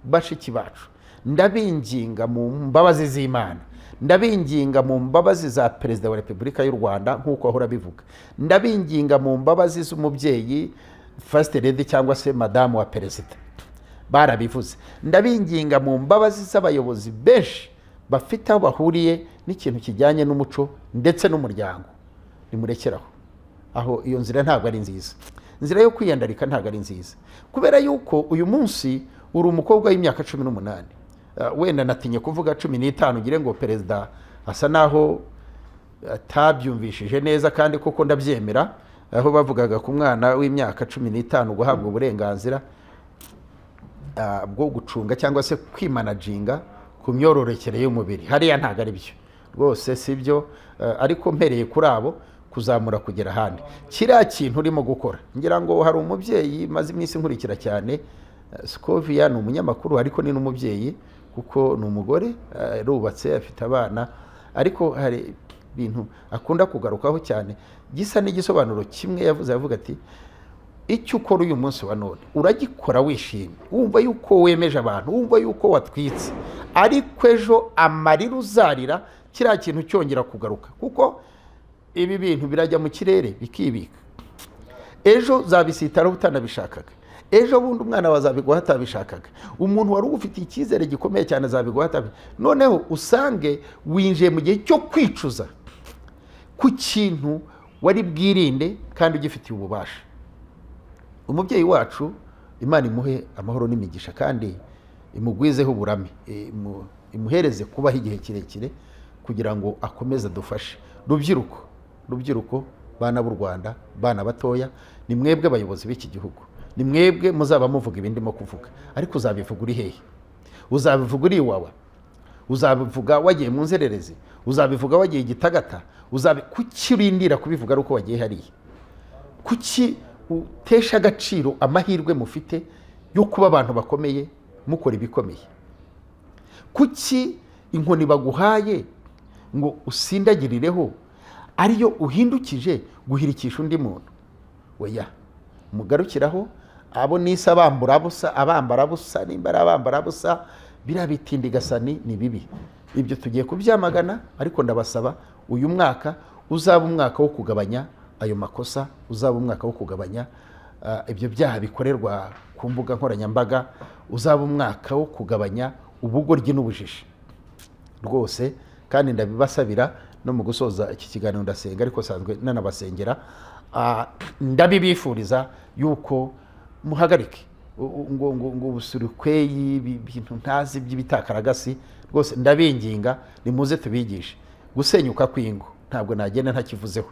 Speaker 1: bashiki bacu, ndabinginga mu mbabazi z'Imana, ndabinginga mu mbabazi za Perezida wa Repubulika y'u Rwanda nk'uko ahora bivuga, ndabinginga mu mbabazi z'umubyeyi First Lady cyangwa se Madamu wa Perezida, barabivuze. ndabinginga mu mbabazi z'abayobozi benshi bafite aho bahuriye n'ikintu kijyanye n'umuco ndetse n'umuryango. nimurekeraho aho, iyo nzira ntabwo ari nziza. inzira yo kwiyandarika ntabwo ari nziza, kubera yuko uyu munsi uri umukobwa w'imyaka 18, wenda natinye kuvuga 15, ugire ngo perezida asa naho atabyumvishije neza, kandi koko ndabyemera, aho bavugaga ku mwana w'imyaka 15 guhabwa uburenganzira bwo gucunga cyangwa se kwimanaginga ku myororokere y'umubiri. hariya ntabwo ari byo rwose, si byo. ariko mpereye kuri abo kuzamura kugera ahandi, kiriya kintu urimo gukora, ngira ngo hari umubyeyi maze iminsi nkurikira cyane, Scovia, ni umunyamakuru ariko ni n'umubyeyi kuko ni umugore, rubatse, afite abana, ariko hari ibintu akunda kugarukaho cyane gisa n'igisobanuro kimwe. yavuga ati icyo ukora uyu munsi wa none uragikora wishimye, wumva yuko wemeje abantu, wumva yuko watwitse, ariko ejo amarira uzarira kiriya kintu cyongera kugaruka, kuko ibi bintu birajya mu kirere bikibika. ejo zabisitaraho utanabishakaga, ejo bundi umwana wazabiguha atabishakaga, umuntu wari ugufitiye icyizere gikomeye cyane azabiguha atabishakaga. noneho usange winjiye mu gihe cyo kwicuza ku kintu wari bwirinde kandi ugifitiye ububasha. umubyeyi wacu, Imana imuhe amahoro n'imigisha kandi imugwizeho uburame, imuhereze kubaho igihe kirekire kugira ngo akomeze adufashe. rubyiruko, bana b'u Rwanda, bana batoya, ni mwebwe abayobozi b'iki gihugu, ni mwebwe muzaba muvuga ibindi mo kuvuga, ariko uzabivuga uri hehe? uzabivuga uri iwawa? uzabivuga wagiye mu nzererezi? uzabivuga wagiye Gitagata? kuki urindira kubivuga ari uko wagiye hariya? kuki utesha agaciro amahirwe mufite yo kuba abantu bakomeye mukora ibikomeye? kuki inkoni baguhaye ngo usindagirireho ariyo uhindukije guhirikisha undi muntu? oya, mugarukiraho. abo nise abambara busa, nimba ari abambara busa, biriya bitindigasani ni bibi. ibyo tugiye kubyamagana, ariko ndabasaba uyu mwaka uzaba umwaka wo kugabanya ayo makosa, uzaba umwaka wo kugabanya ibyo byaha bikorerwa ku mbuga nkoranyambaga, uzaba umwaka wo kugabanya ubugoryi n'ubujiji rwose. Kandi ndabibasabira no mu gusoza iki kiganiro ndasenga, ariko sanzwe nanabasengera, ndabibifuriza yuko muhagarike ngo ubusurikweyi ibintu ntazi by'ibitakaragasi. Rwose ndabinginga nimuze tubigishe gusenyuka kw'ingo, ntabwo nagenda ntakivuzeho.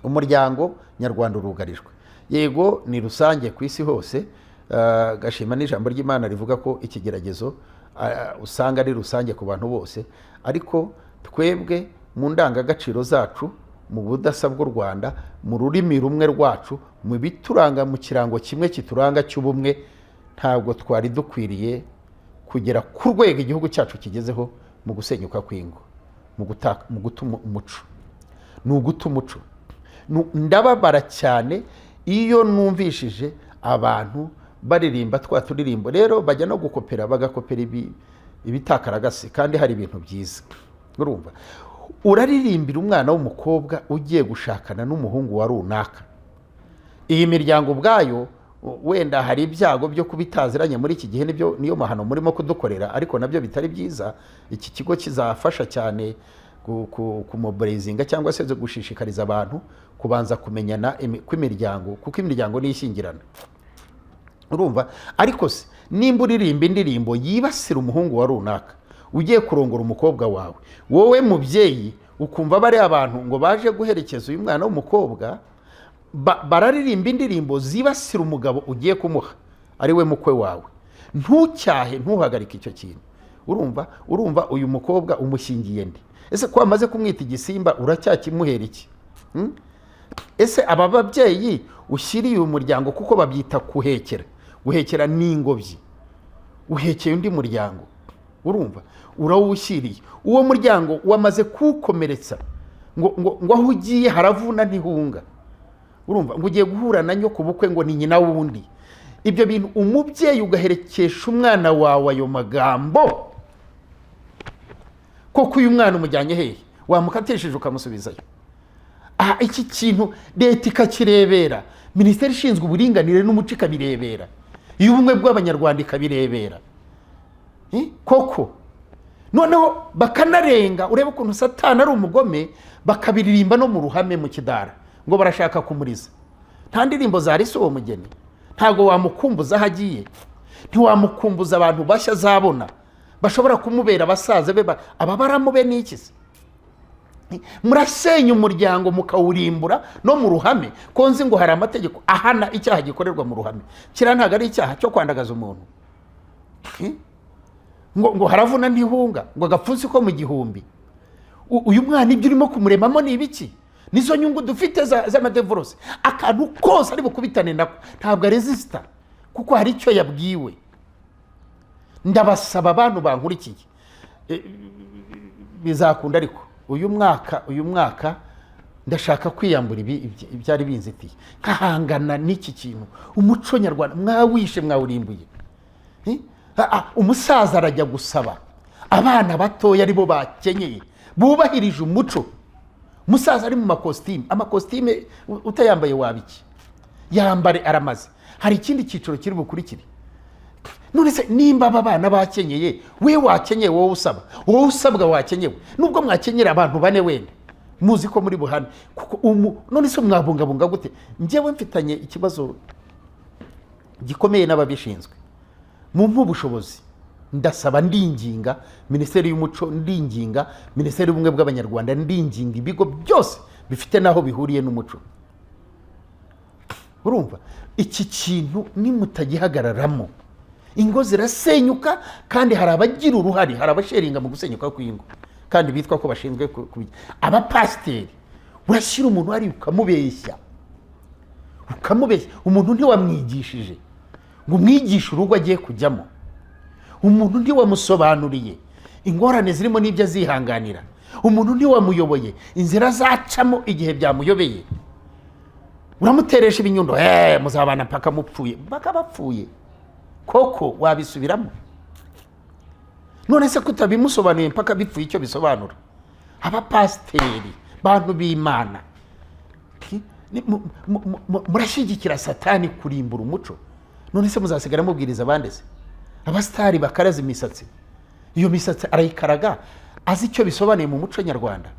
Speaker 1: Umuryango nyarwanda urugarijwe, yego ni rusange ku isi hose. Gashima n'ijambo ry'Imana rivuga ko ikigeragezo usanga ari rusange ku bantu bose, ariko twebwe mu ndangagaciro zacu, mu budasa bw'u Rwanda, mu rurimi rumwe rwacu, mu bituranga, mu kirango kimwe kituranga cy'ubumwe, ntabwo twari dukwiriye kugera ku rwego igihugu cyacu kigezeho mu gusenyuka kw'ingo, mu guta umuco. Ni uguta umuco. Ndababara cyane iyo numvishije abantu baririmba twa turirimbo, rero bajya no gukopera, bagakopera ibitakaragasi, kandi hari ibintu byiza. Urumva, uraririmbira umwana w'umukobwa ugiye gushakana n'umuhungu wa runaka. Iyi miryango ubwayo wenda hari ibyago byo kubitaziranye muri iki gihe, niyo mahano murimo kudukorera, ariko nabyo bitari byiza. Iki kigo kizafasha cyane kumobilizinga cyangwa se gushishikariza abantu kubanza kumenyana kw'imiryango, kuko imiryango ni ishyingirana. Urumva, ariko se nimba uririmba indirimbo yibasira umuhungu wa runaka ugiye kurongora umukobwa wawe, wowe mubyeyi ukumva bari abantu ngo baje guherekeza uyu mwana w'umukobwa, bararirimba indirimbo zibasira umugabo ugiye kumuha ari we mukwe wawe, ntucyahe, ntuhagarike icyo kintu. Urumva uyu mukobwa umushingiye nde? Ese ko wamaze kumwita igisimba uracyakimuhera iki? Ese aba babyeyi ushyiriye umuryango, kuko babyita kuhekera, guhekera n'ingobyi, uhekeye undi muryango, urumva urawushyiriye uwo muryango, wamaze kuwukomeretsa ngo aho ugiye haravuna ntihunga. Urumva, ngo ugiye guhura na nyoko bukwe ngo ni nyina wundi. Ibyo bintu umubyeyi ugaherekesha umwana wawe ayo magambo, koko uyu mwana umujyanye hehe? Wamukatesheje ukamusubizayo. Iki kintu leta ikakirebera, minisiteri ishinzwe uburinganire n'umuco ikabirebera, y'ubumwe bw'abanyarwanda ikabirebera. Koko noneho bakanarenga, urebe ukuntu Satani ari umugome, bakabiririmba no mu ruhame mu kidara ngo barashaka kumuriza. Nta ndirimbo zarisi uwo mugeni, ntabwo wamukumbuza aho agiye, ntiwamukumbuza abantu bashya azabona bashobora kumubera abasaza be, aba baramube n'iki se? Murasenya umuryango mukawurimbura no mu ruhame, ko nzi ngo hari amategeko ahana icyaha gikorerwa mu ruhame. Kira ntago ari icyaha cyo kwandagaza umuntu. Ngo haravuna ntihunga, ngo agapfunsi ko mu gihumbi. Uyu mwana ibyo urimo kumuremamo ni ibiki? Nizo nyungu dufite z'amadevorose. Akantu kose ari bukubitane nako ntabwo resista, kuko hari icyo yabwiwe. Ndabasaba abantu bankurikiye, bizakunda, ariko uyu mwaka ndashaka kwiyambura ibyari binzitiye, nkahangana n'iki kintu. Umuco nyarwanda mwawishe, mwawurimbuye. Umusaza arajya gusaba, abana batoya aribo bakenyeye, bubahirije umuco. Umusaza ari mu amakositime utayambaye wabiki, yambare aramaze. Hari ikindi cyiciro kiri bukurikire. None se nimba aba bana bakenyeye, we wakenyeye, wowe usabwa wakenyewe, nubwo mwakenyera abantu bane wenda muzi ko muri buhane, kuko none se mwabungabunga gute? Njyewe mfitanye ikibazo gikomeye n'ababishinzwe, mumpe ubushobozi. Ndasaba, ndinginga minisiteri y'umuco, ndinginga minisiteri y'ubumwe bw'abanyarwanda, ndinginga ibigo byose bifite naho bihuriye n'umuco. Urumva, iki kintu nimutagihagararamo, ingo zirasenyuka, kandi hari abagira uruhare, hari abasheringa mu gusenyuka kw'ingo, kandi bitwa ko bashinzwe abapasiteri. Urashyira umuntu hari ukamubeshya, umuntu ntiwamwigishije ngo umwigishe urugo agiye kujyamo, umuntu ntiwamusobanuriye ingorane zirimo n'ibyo azihanganira, umuntu ntiwamuyoboye inzira zacamo igihe byamuyobeye. Uramuteresha ibinyundo, muzabana paka mupfuye, baka bapfuye. Koko wabisubiramo? None se kutabimusobanuye mpaka bipfuye icyo bisobanura? Abapasiteri, bantu b'Imana, murashyigikira satani kurimbura umuco, none se muzasigara mubwiriza abandi se? Abasitari bakaraza imisatsi, iyo misatsi arayikaraga azi icyo bisobanuye mu muco nyarwanda,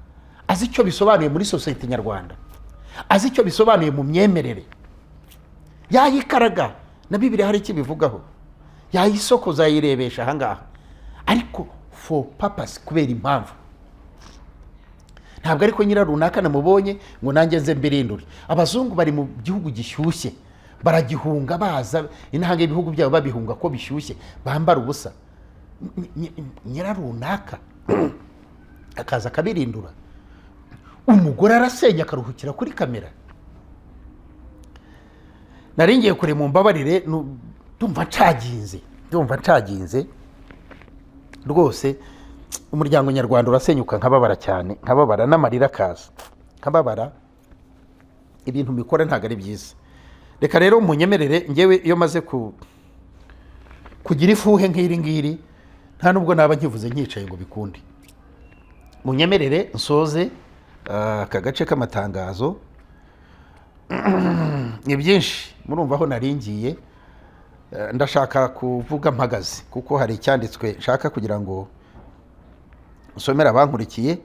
Speaker 1: azi icyo bisobanuye muri sosiyete nyarwanda, azi icyo bisobanuye mu myemerere, yayikaraga na Bibiliya hari icyo bivugaho, yayisokoza yayirebesha ahangaha, ariko for purpose, kubera impamvu. Ntabwo ariko nyira runaka namubonye ngo nanjye nze mbirindure. Abazungu bari mu gihugu gishyushye, baragihunga baza intanga ibihugu byabo babihunga ko bishyushye, bambara ubusa. Nyira runaka akaza akabirindura, umugore arasenya akaruhukira kuri kamera. Naringiye kure mu mbabarire, ndumva ncaginze rwose. Umuryango nyarwanda urasenyuka, nkababara cyane, nkababara n'amarira akaza, nkababara. Ibintu bikora ntabwo ari byiza. Reka rero munyemerere, ngewe iyo maze kugira ifuhe nk'iri ngiri, nta nubwo naba nkivuze nyicaye ngo bikunde. Munyemerere nsoze aka gace k'amatangazo. Ni byinshi murumva aho naringiye, ndashaka kuvuga mpagaze kuko hari icyanditswe nshaka kugira ngo usomera abankurikiye.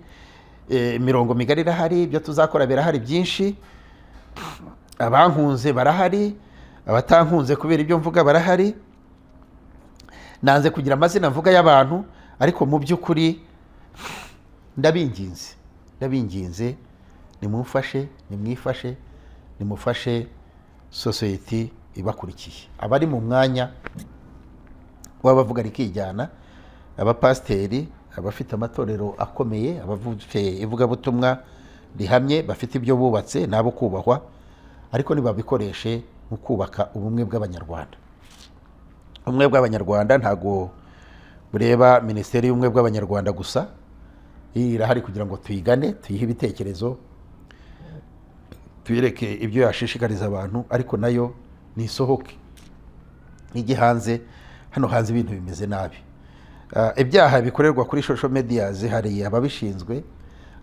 Speaker 1: Imirongo migari irahari, ibyo tuzakora birahari byinshi. Abankunze barahari, abatankunze kubera ibyo mvuga barahari. Nanze kugira amazina mvuga y'abantu, ariko mu by'ukuri ndabinginze nimwifashe, nimufashe sosiyete ibakurikiye, abari mu mwanya w'abavuga rikijyana, abapasiteri, abafite amatorero akomeye, abafite ivugabutumwa rihamye, bafite ibyo bubatse nabo kubahwa, ariko nibabikoreshe mu kubaka ubumwe bw'abanyarwanda. Ubumwe bw'abanyarwanda ntago bureba Minisiteri y'Ubumwe bw'Abanyarwanda gusa, irahari kugira ngo tuyigane, tuyihe ibitekerezo, tuyereke ibyo yashishikariza abantu, ariko nayo nisohoke ijye hanze. Hano hanze ibintu bimeze nabi. Ibyaha bikorerwa kuri social media hari ababishinzwe,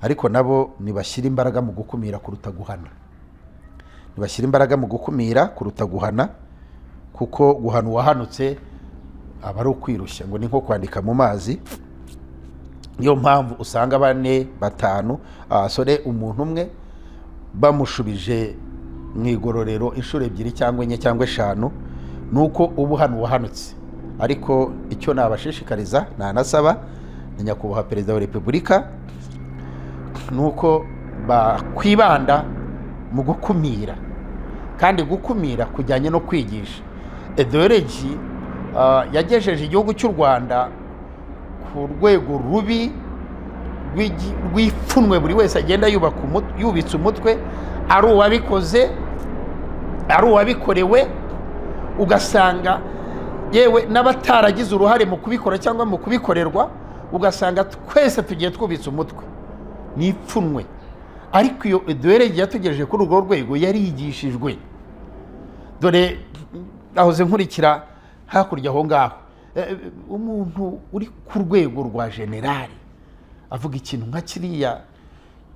Speaker 1: ariko nabo nibashyira imbaraga mu gukumira kuruta guhana. Nibashyira imbaraga mu gukumira kuruta guhana, kuko guhana uwahanutse aba ari ukwirushya, ngo ni nko kwandika mu mazi. Niyo mpamvu usanga 4, 5 umuntu umwe bamushubije mu igororero inshuro 2 cyangwa 4 cyangwa 5, nuko ubu hano wahanutse. Ariko icyo nabashishikariza, nanasaba na nyakubahwa Perezida wa Repubulika, nuko bakwibanda mu gukumira, kandi gukumira kujyanye no kwigisha. Ideology yagejeje igihugu cy'u Rwanda ku rwego rubi rw'ipfunwe, buri wese agenda yubitse umutwe, ari uwabikoze, ari uwabikorewe, ugasanga yewe n'abataragize uruhare mu kubikora cyangwa mu kubikorerwa, ugasanga twese tugiye twubitse umutwe n'ipfunwe. Ariko iyo ideology yatugejeje kuri urwo rwego yarigishijwe. Dore ahoze nkurikira hakurya aho ngaho, umuntu uri ku rwego rwa generali avuga ikintu nka kiriya,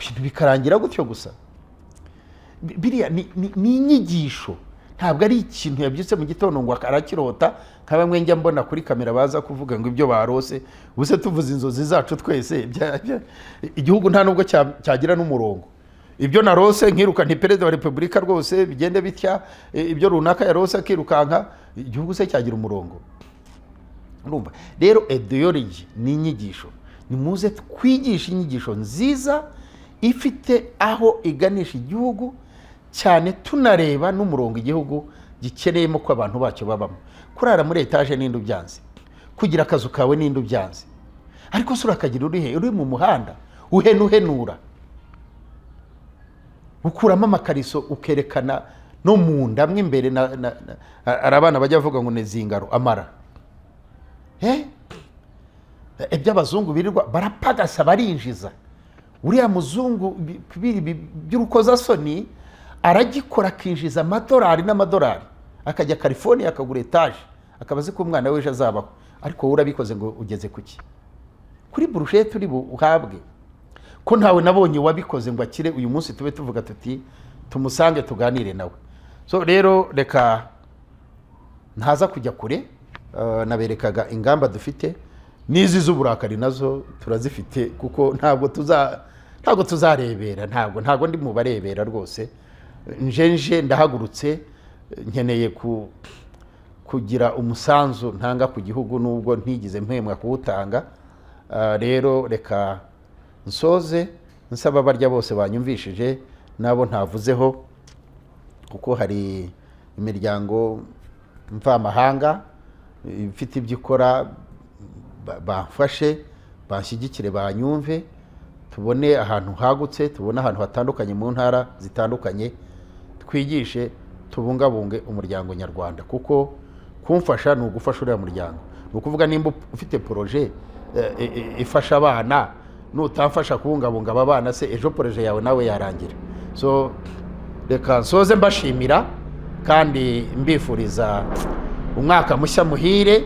Speaker 1: ibintu bikarangira gutyo gusa. Biriya ni inyigisho, ntabwo ari ikintu yabyutse mu gitondo ngo arakirota, nka bamwe njya mbona kuri kamera baza kuvuga ngo ibyo barose. Ubuse tuvuze inzozi zacu twese, igihugu nta nubwo cyagira n'umurongo. Ibyo narose nkiruka nti Perezida wa Repubulika rwose bigende bitya, ibyo runaka yarose akirukanka, igihugu se cyagira umurongo? Urumva rero ideology ni inyigisho. Nimuze twigisha inyigisho nziza ifite aho iganisha igihugu, cyane tunareba n'umurongo igihugu gikeneyemo ko abantu bacyo babamo. Kurara muri etaje n'indu byanze, kugira akazu kawe n'indu byanze, ariko sura kagira uri mu muhanda uhenura, ukuramo amakariso ukerekana no mu ndamwe imbere. Arabana bajya bavuga ngo nezingaro amara. Iby'abazungu birirwa barapagasa barinjiza. Uriya muzungu by'urukozasoni aragikora akinjiza amadolari n'amadolari, akajya California akagura etaje, akabazi ko umwana we azabaho. Ariko wowe urabikoze ngo ugeze kuki? Kuri burushete uri uhabwe. Ko ntawe nabonye wabikoze ngo akire uyu munsi tube tuvuga tuti tumusange tuganire nawe. So rero reka ntaza kujya kure, naberekaga ingamba dufite n'izi z'uburakari nazo turazifite, kuko ntabwo tuzarebera, ntabwo ndi mu barebera rwose. nje ndahagurutse, nkeneye kugira umusanzu ntanga ku gihugu nubwo ntigize mpemwa kuwutanga. Rero reka nsoze nsaba barya bose banyumvishije nabo ntavuzeho, kuko hari imiryango mvamahanga ifite ibyo ikora, bamfashe bashyigikire banyumve, tubone ahantu hagutse, tubone ahantu hatandukanye mu ntara zitandukanye, twigishe tubungabunge umuryango nyarwanda, kuko kumfasha ni ugufasha uriya muryango. Ni ukuvuga nimba ufite poroje ifasha abana, nutamfasha kubungabunga aba bana se ejo poroje yawe nawe yarangira. So reka nsoze mbashimira kandi mbifuriza umwaka mushya muhire.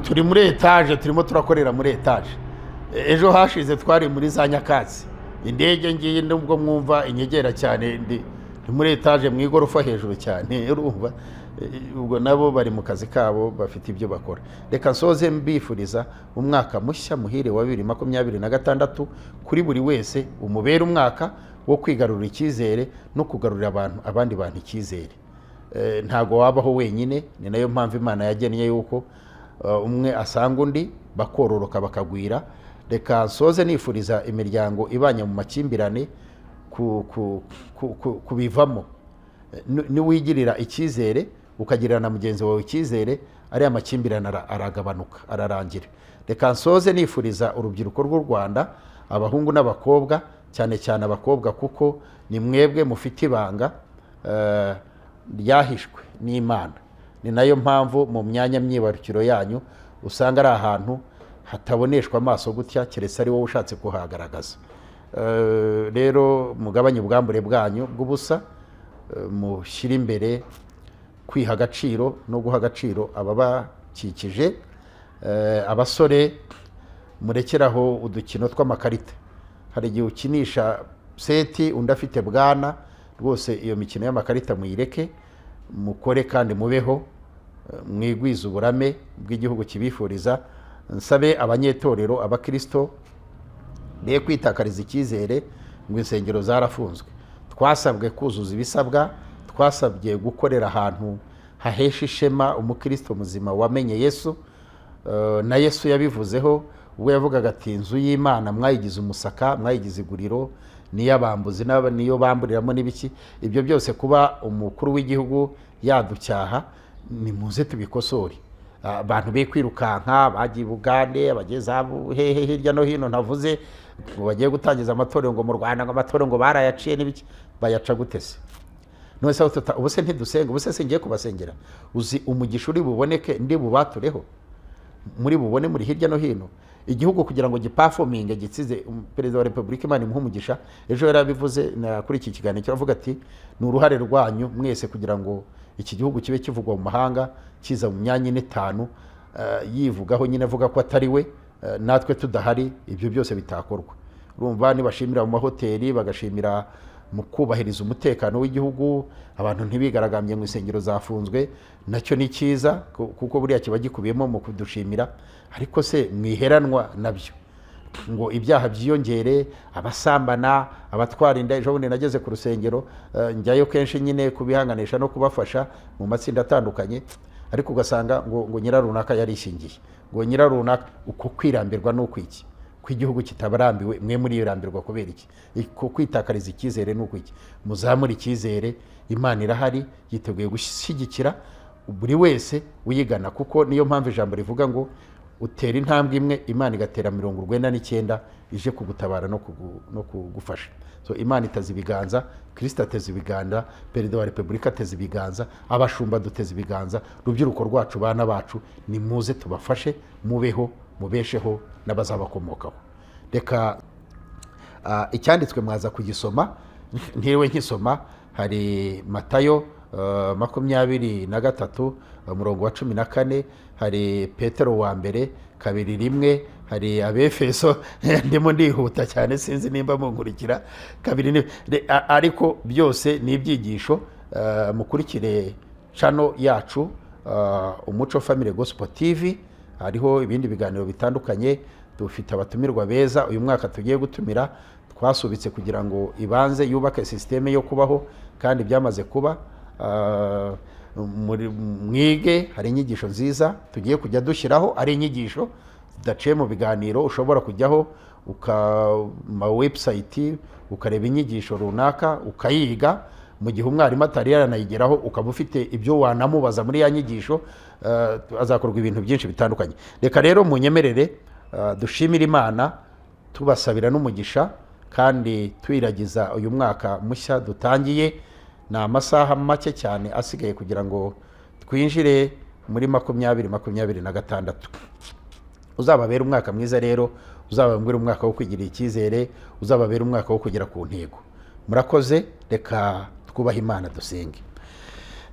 Speaker 1: Turi muri etaje, turimo turakorera muri etaje. Ejo hashize twari muri za Nyakatsi, indege ngiye nubwo mwumva inyegera cyane, ndi muri etaje mu igorofa hejuru cyane, urumva ubwo nabo bari mu kazi kabo bafite ibyo bakora. Reka nsoze mbifuriza umwaka mushya muhire wa 2026 kuri buri wese, umubere umwaka wo kwigarurira icyizere no kugarurira abandi bantu icyizere. Ntago wabaho wenyine, ni nayo mpamvu Imana yagennye yuko umwe asanga undi, bakororoka bakagwira. Reka nsoze nifuriza imiryango ibanye mu makimbirane kubivamo. Niwigirira icyizere ukagirira na mugenzi wawe icyizere, ariya makimbirane aragabanuka, ararangira. Reka nsoze nifuriza urubyiruko rw'u Rwanda, abahungu n'abakobwa, cyane cyane abakobwa, kuko ni mwebwe mufite ibanga ryahishwe n'Imana. Ni nayo mpamvu mu myanya myibarukiro yanyu usanga ari ahantu hataboneshwa amaso gutya, keretse ari wowe ushatse kuhagaragaza. Rero mugabanye ubwambure bwanyu bw'ubusa, mushyire imbere kwiha agaciro no guha agaciro ababakikije. Abasore murekeraho udukino tw'amakarita. Hari igihe ukinisha seti undi afite bwana, rwose iyo mikino y'amakarita muyireke, mukore kandi mubeho, mwigwiza uburame bw'igihugu kibifuriza. Nsabe abanyetorero, abakristo be kwitakariza icyizere ngo insengero zarafunzwe. Twasabwe kuzuza ibisabwa, twasabye gukorera ahantu hahesha ishema umukristo muzima wamenye Yesu. Na Yesu yabivuzeho ubwo yavugaga ati inzu y'Imana mwayigize umusaka, mwayigize iguriro, niyabambuzi niyo bamburiramo n'ibiki. Ibyo byose kuba umukuru w'igihugu yaducyaha, ni muze tubikosore. Abantu be kwirukanka bagiye Bugande, abageze hehe hirya no hino ntavuze, ngo bagiye gutangiza amatorero ngo mu Rwanda, ngo amatorero ngo barayaciye n'ibiki. Bayaca gutese none se ubuse ntidusenga, ubuse singiye kubasengera? Uzi umugisha uri buboneke ndi bubatureho, muri bubone muri hirya no hino. Igihugu kugira ngo giperforminge gitsize, Perezida wa Repubulika Imana imuhe umugisha, ejo yarabivuze kuri iki kiganiro kiravuga ati ni uruhare rwanyu mwese kugira ngo iki gihugu kibe kivugwa mu mahanga, kiza mu myanya 5, yivugaho nyine avuga ko atari we, natwe tudahari ibyo byose bitakorwa. Urumva nibashimira mu mahoteli, bagashimira mu kubahiriza umutekano w'igihugu, abantu ntibigaragambye mu insengero zafunzwe, nacyo ni cyiza kuko buriya kiba gikubiyemo mu kudushimira. Ariko se mwiheranwa nabyo ngo ibyaha byiyongere, abasambana, abatwara inda. Ejo bundi nageze ku rusengero, njyayo kenshi nyine kubihanganisha no kubafasha mu matsinda atandukanye, ariko ugasanga ngo nyirarunaka yarishingiye, ngo nyirarunaka. Uko kwirambirwa n'uko iki kw'igihugu kitabarambiwe, mwe muri irambirwa kubera iki? Kwitakariza icyizere n'uko iki? Muzamura icyizere, Imana irahari, yiteguye gushyigikira buri wese uyigana, kuko niyo mpamvu ijambo rivuga ngo utera intambwe imwe, Imana igatera 99 ije kugutabara no kugufasha. So Imana iteze ibiganza, Kristo ateze ibiganza, Perezida wa Repubulika ateze ibiganza, abashumba duteze ibiganza, rubyiruko rwacu, bana bacu, ni muze tubafashe, mubeho, mubesheho n'abazabakomokaho. Reka icyanditswe mwaza kugisoma, ntiriwe nkisoma. Hari Matayo 23 umurongo wa 14, hari Petero wa mbere 2:1, hari abefeso ndimo ndihuta cyane sinzi nimba munkurikira kabiri ariko byose ni ibyigisho. Mukurikire channel yacu Umuco Family Gospel TV, hariho ibindi biganiro bitandukanye. Dufite abatumirwa beza uyu mwaka tugiye gutumira, twasubitse kugira ngo ibanze yubake systeme yo kubaho kandi byamaze kuba. Mwige, hari inyigisho nziza tugiye kujya dushyiraho, ari inyigisho zidaciye mu biganiro. Ushobora kujyaho ma website ukareba inyigisho runaka ukayiga, mu gihe umwarimu atari yaranayigeraho ukaba ufite ibyo wanamubaza muri ya nyigisho. Azakorwa ibintu byinshi bitandukanye. Reka rero munyemerere dushimira Imana, tubasabira n'umugisha kandi twiragiza uyu mwaka mushya dutangiye. Ni amasaha make cyane asigaye kugira ngo twinjire muri 2026. Uzababera umwaka mwiza rero, uzababera umwaka wo kwigirira icyizere, uzababera umwaka wo kugera ku ntego. Murakoze, reka twubahe Imana dusenge.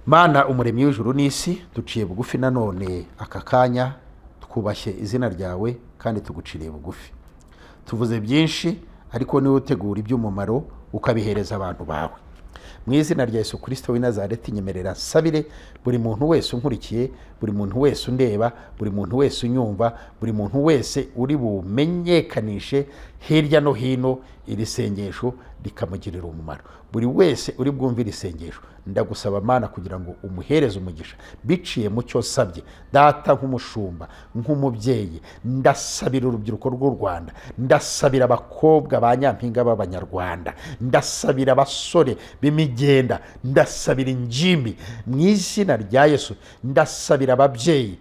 Speaker 1: Mana umuremyi w'ijuru n'isi, duciye bugufi nanone aka kanya, twubashye izina ryawe kandi tuguciriye bugufi. Tuvuze byinshi ariko niwe utegura iby'umumaro ukabihereza abantu bawe. Mu izina rya Yesu Kristo w'i Nazareti, nyemerera nsabire buri muntu wese unkurikiye, buri muntu wese undeba, buri muntu wese unyumva, buri muntu wese uri bumenyekanishe hirya no hino iri sengesho rikamugirira umumaro. Buri wese uri bwumvira isengesho, ndagusaba Mana kugira ngo umuhereze umugisha biciye mu cyo sabye. Data nk'umushumba, nk'umubyeyi, ndasabira urubyiruko rw'u Rwanda, ndasabira abakobwa ba nyampinga b'Abanyarwanda, ndasabira abasore b'imigenda, ndasabira ingimbi mu izina rya Yesu, ndasabira ababyeyi,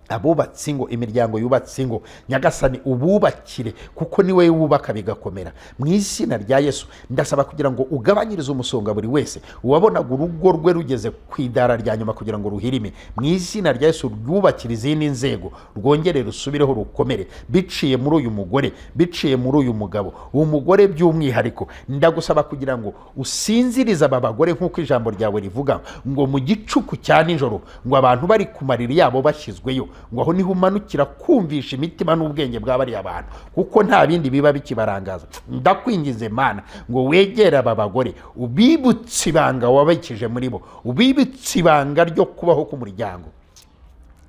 Speaker 1: abubatsi ngo, imiryango yubatse ngo, Nyagasani ububakire kuko niwe wubaka bigakomera. Mu izina rya Yesu ndasaba kugira ngo ugabanyirize umusonga buri wese uwabonaga urugo rwe rugeze ku idara rya nyuma kugira ngo ruhirime. Mu izina rya Yesu rwubakire izindi nzego, rwongere rusubireho rukomere, biciye muri uyu mugore, biciye muri uyu mugabo. Uwo mugore by'umwihariko ndagusaba kugira ngo usinzirize aba bagore nk'uko ijambo ryawe rivuga ngo mu gicuku cya nijoro ngo abantu bari ku mariri yabo bashyizweyo, ngo aho niho umanukira kumvisha imitima n'ubwenge bw'abari abantu, kuko nta bindi biba bikibarangaza. Ndakwingize Mana ngo wegere aba bagore, ubibutse ibanga wabikije muri bo, ubibutse ibanga ryo kubaho k'umuryango.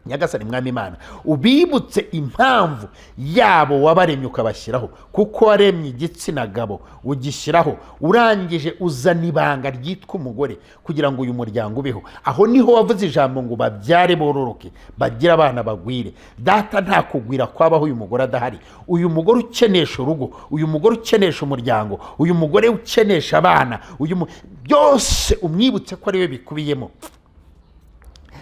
Speaker 1: Nyagasani Mwami Imana, ubibutse impamvu yabo wabaremye ukabashyiraho, kuko waremye igitsina gabo ugishyiraho, urangije uzana ibanga ryitwa umugore kugira ngo uyu muryango ubeho. Aho niho wavuze ijambo ngo babyare bororoke, bagire abana bagwire. Data, nta kugwira kwabaho uyu mugore adahari. Uyu mugore ukenesha urugo, uyu mugore ukenesha umuryango, uyu mugore ukenesha abana, byose umwibutse ko ariwe bikubiyemo.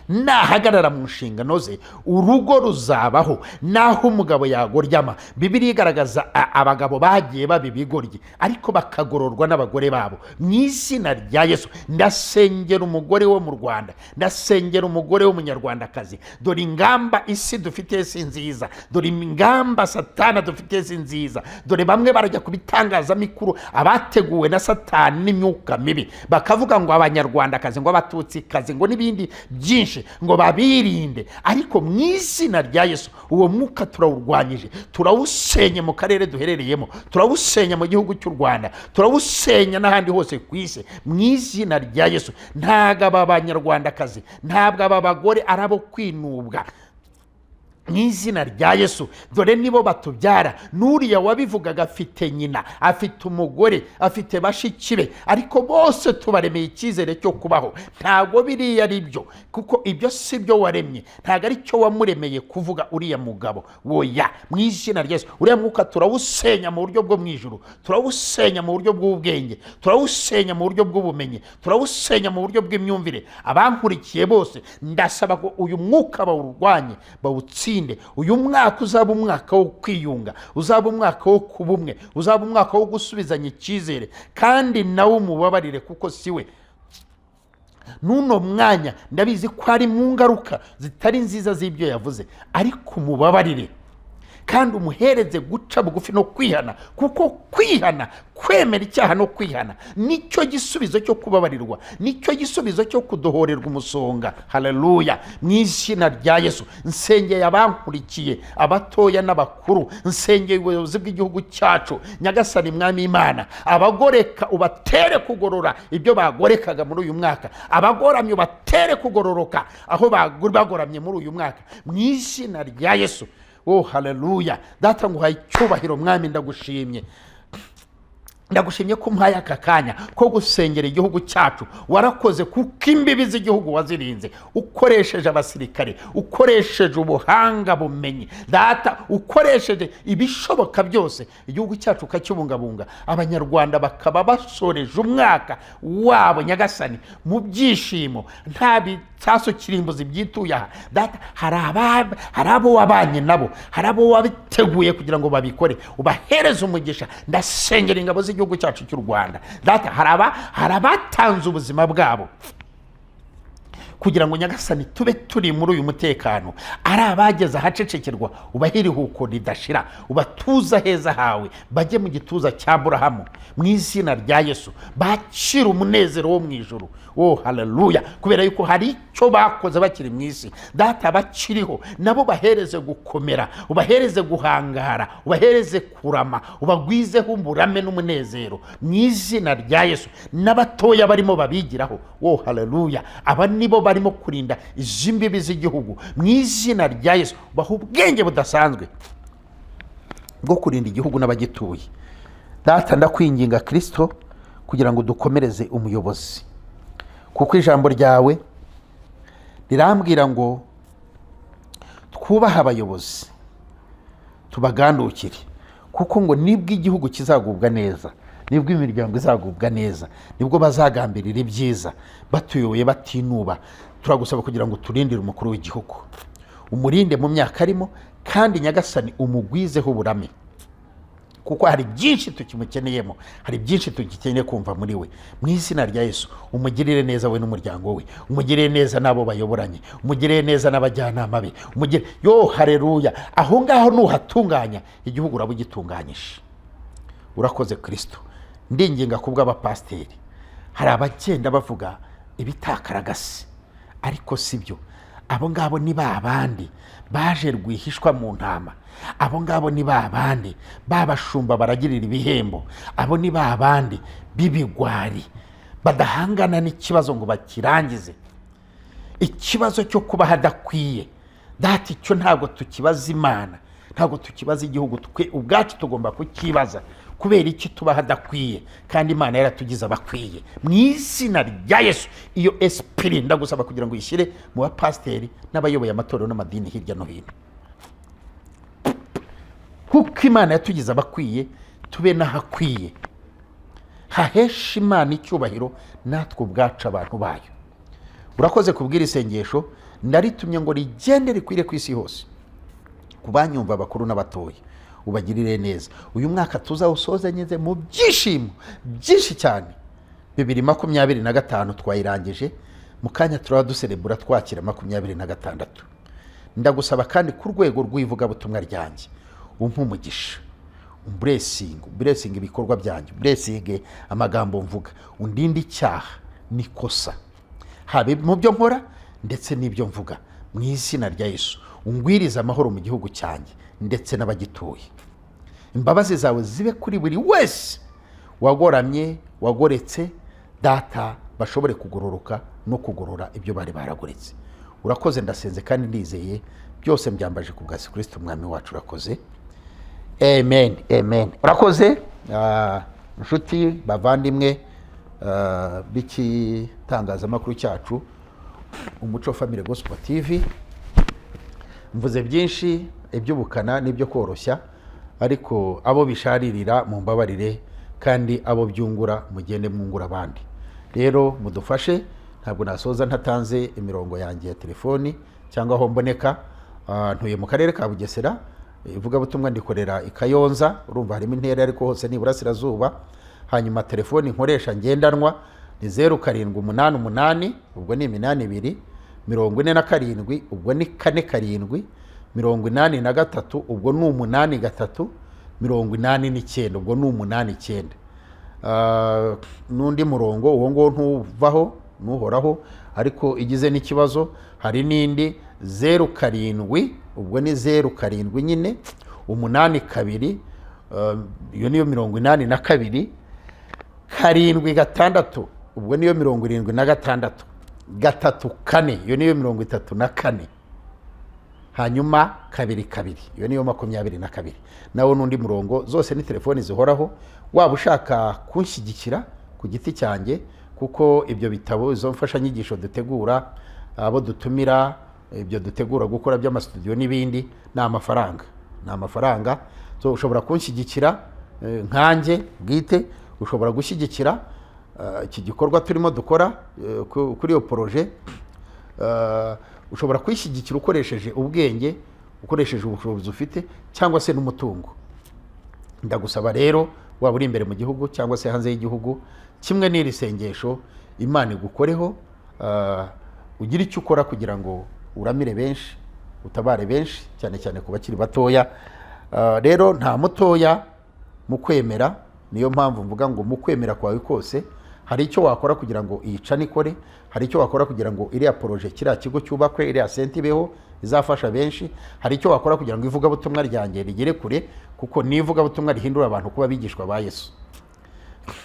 Speaker 1: Nahagarara mu nshingano ze, urugo ruzabaho. Naho umugabo yagoryama, Bibiliya igaragaza abagabo bagiye babibigoryi ariko bakagororwa n'abagore babo. Mu izina rya Yesu ndasengera umugore wo mu Rwanda, ndasengera umugore w'umunyarwandakazi. Dore ingamba isi dufite si nziza, dore ingamba Satana dufite si nziza. Dore bamwe barajya ku bitangazamakuru abateguwe na Satani n'imyuka mibi, bakavuga ngo Abanyarwandakazi, ngo Abatutsikazi, ngo n'ibindi byinshi, ngo babirinde. Ariko mu izina rya Yesu uwo mwuka turawurwanyije, turawusenya mu karere duherereyemo, turawusenya mu gihugu cy'u Rwanda, turawusenya n'ahandi hose ku isi. Mu izina rya Yesu ntabwo aba Banyarwandakazi, ntabwo aba bagore arabo kwinubwa. Mu izina rya Yesu, dore nibo batubyara. Nuriya wabivugaga afite nyina, afite umugore, afite bashiki be, ariko bose tubaremeye icyizere cyo kubaho. Ntabwo biriya ari byo, kuko ibyo si byo waremye. Ntabwo ari cyo wamuremeye kuvuga uriya mugabo. Woya, mu izina rya Yesu uriya mwuka turawusenya mu buryo bwo mu ijuru, turawusenya mu buryo bw'ubwenge, turawusenya mu buryo bw'ubumenyi, turawusenya mu buryo bw'imyumvire. Abankurikiye bose ndasaba ko uyu mwuka bawurwanye, bawutsinde. Uyu mwaka uzaba umwaka wo kwiyunga, uzaba umwaka wo kuba umwe, uzaba umwaka wo gusubizanya icyizere, kandi nawe umubabarire kuko siwe. Nuno mwanya ndabizi ko ari mu ngaruka zitari nziza z'ibyo yavuze, ariko umubabarire kandi umuhereze guca bugufi no kwihana, kuko kwihana, kwemera icyaha no kwihana nicyo gisubizo cyo kubabarirwa, nicyo gisubizo cyo kudohorerwa umusonga. Haleluya! Mu izina rya Yesu nsengeye abankurikiye, abatoya n'abakuru, nsengeye ubuyobozi bw'igihugu cyacu. Nyagasani Mwami Imana, abagoreka ubatere kugorora ibyo bagorekaga muri uyu mwaka, abagoramye ubatere kugororoka aho bagoramye muri uyu mwaka, mu izina rya Yesu. Oh, haleluya! Data nguhaye icyubahiro Mwami, ndagushimye ko mpaye aka kanya ko gusengera igihugu cyacu. Warakoze kuko imbibi z'igihugu wazirinze, ukoresheje abasirikare, ukoresheje ubuhanga bumenyi, Data ukoresheje ibishoboka byose, igihugu cyacu ukakibungabunga, abanyarwanda bakaba basoreje umwaka wabo Nyagasani mu byishimo, nta bitsaso kirimbuzi byituye aha. Data hari abo wabanye nabo, hari abo wabiteguye kugira ngo babikore, ubahereze umugisha. Ndasengera ingabo igihugu cyacu cy'u Rwanda. Data hari abatanze ubuzima bwabo kugira ngo Nyagasani tube turi muri uyu mutekano, ari abageze ahacecekerwa ubahe iruhuko ridashira, ubatuza heza hawe, bajye mu gituza cya Aburahamu mu izina rya Yesu, bacira umunezero wo mu ijuru. Oh, haleluya! Kubera yuko hari icyo bakoze bakiri mu isi, Data bakiriho nabo bahereze gukomera, ubahereze guhangara, ubahereze kurama, ubagwizeho umburame n'umunezero mu izina rya Yesu. N'abatoya barimo babigiraho. Oh, haleluya! Aba nibo barimo kurinda izi mbibi z'igihugu mu izina rya Yesu. Baha ubwenge budasanzwe bwo kurinda igihugu n'abagituye. Data ndakwinginga Kristo kugira ngo dukomereze umuyobozi, kuko ijambo ryawe rirambwira ngo twubahe abayobozi tubagandukire, kuko ngo nibwo igihugu kizagubwa neza, nibwo imiryango izagubwa neza, nibwo bazagambirira ibyiza batuyoboye batinuba. Turagusaba kugira ngo turindire umukuru w'igihugu, umurinde mu myaka arimo, kandi Nyagasani umugwizeho uburame, kuko hari byinshi tukimukeneyemo, hari byinshi tugikeneye kumva muri we. Mu izina rya Yesu umugirire neza we n'umuryango we, umugirire neza n'abo bayoboranye, umugirire neza n'abajyanama be, yo haleluya! Aho ngaho nuhatunganya igihugu uraba ugitunganyije. Urakoze Kristo. Ndinginga kubwa abapasiteri, hari abagenda bavuga ibitakaragasi, ariko sibyo. Abo ngabo ni babandi baje rwihishwa mu ntama, abo ngabo ni babandi babashumba baragirira ibihembo, abo ni babandi bibigwari badahangana n'ikibazo ngo bakirangize. Ikibazo cyo kuba hadakwiye, Data icyo ntabwo tukibaza Imana, ntabwo tukibaza igihugu, twe ubwacu tugomba kukibaza, kubera iki tuba hadakwiye kandi Imana yaratugize abakwiye. Mu izina rya Yesu iyo esprit ndagusaba kugira ngo yishyire mu bapasiteri n'abayoboye amatorero n'amadini hirya no hino, kuko Imana yatugize abakwiye, tube n'ahakwiye, hahesha Imana icyubahiro natwe ubwacu abantu bayo. Urakoze kubwira isengesho, ndaritumye ngo rigende rikwire ku isi hose, kubanyumva abakuru n'abatoya, ubagirire neza. Uyu mwaka tuzawusoze nyeze mu byishimo byinshi cyane. 2025 twayirangije, mu kanya turaba duserebura twakira 2026. Ndagusaba kandi ku rwego rw'ivugabutumwa ryanjye umpa umugisha, blessing ibikorwa byanjye, blessing amagambo mvuga, undinde icyaha nikosa, habe mu byo nkora ndetse n'ibyo mvuga, mu izina rya Yesu. Ungwiriza amahoro mu gihugu cyanjye ndetse n'abagituye. Imbabazi zawe zibe kuri buri wese wagoramye, wagoretse, Data bashobore kugororoka no kugorora ibyo bari baragoretse. Urakoze, ndasenze kandi ndizeye byose mbyambaje ku bwa Yesu Kristo umwami wacu. Urakoze. Amen, amen. Urakoze inshuti bavandimwe biki tangazamakuru cyacu Umuco Family Gospel TV. Mvuze byinshi iby'ubukana n'ibyo koroshya, ariko abo bisharirira mu mbabarire, kandi abo byungura mugende mwungura abandi. Rero mudufashe, ntabwo nasoza ntatanze imirongo yanjye ya telefoni cyangwa aho mboneka. Ntuye mu karere ka Bugesera, ivugabutumwa ndikorera i Kayonza, urumva harimo intera ariko hose ni Burasirazuba. Hanyuma telefoni nkoresha ngendanwa ni 0788 ubwo ni 82 47 ubwo ni 47 83 ubwo ni 83 89 ubwo ni 89. N'undi murongo uwo ngo ntuvaho nuhoraho ariko igize n'ikibazo hari n'indi 07 ubwo ni 07 nyine 82 iyo niyo 82 76 ubwo niyo 76 3 iyo niyo 34 hanyuma 2 iyo niyo 22. nawo n'undi murongo zose ni telefoni zihoraho. Waba ushaka kunshyigikira ku giti cyanjye kuko ibyo bitabo izo mfashanyigisho dutegura abo dutumira ibyo dutegura gukora by'amastudio n'ibindi ni amafaranga so ushobora kunshyigikira nkanjye bwite, ushobora gushyigikira iki gikorwa turimo dukora kuri iyo projet, ushobora kwishyigikira ukoresheje ubwenge, ukoresheje ubushobozi ufite cyangwa se n'umutungo. Ndagusaba rero waba uri imbere mu gihugu cyangwa se hanze y'igihugu, kimwe n'iri sengesho Imana igukoreho, ugira icyo ukora kugira ngo uramire benshi, utabare benshi, cyane cyane ku bakiri batoya. Rero nta mutoya mu kwemera, niyo mpamvu mvuga ngo mu kwemera kwawe kose hari icyo wakora kugira ngo iyicane ikore, hari icyo wakora kugira ngo iriya projet kiriya kigo cyubakwe, iriya sente ibeho izafasha benshi, hari icyo wakora kugira ngo ivugabutumwa ryanjye rigere kure, kuko n'ivugabutumwa rihindura abantu kuba bigishwa ba Yesu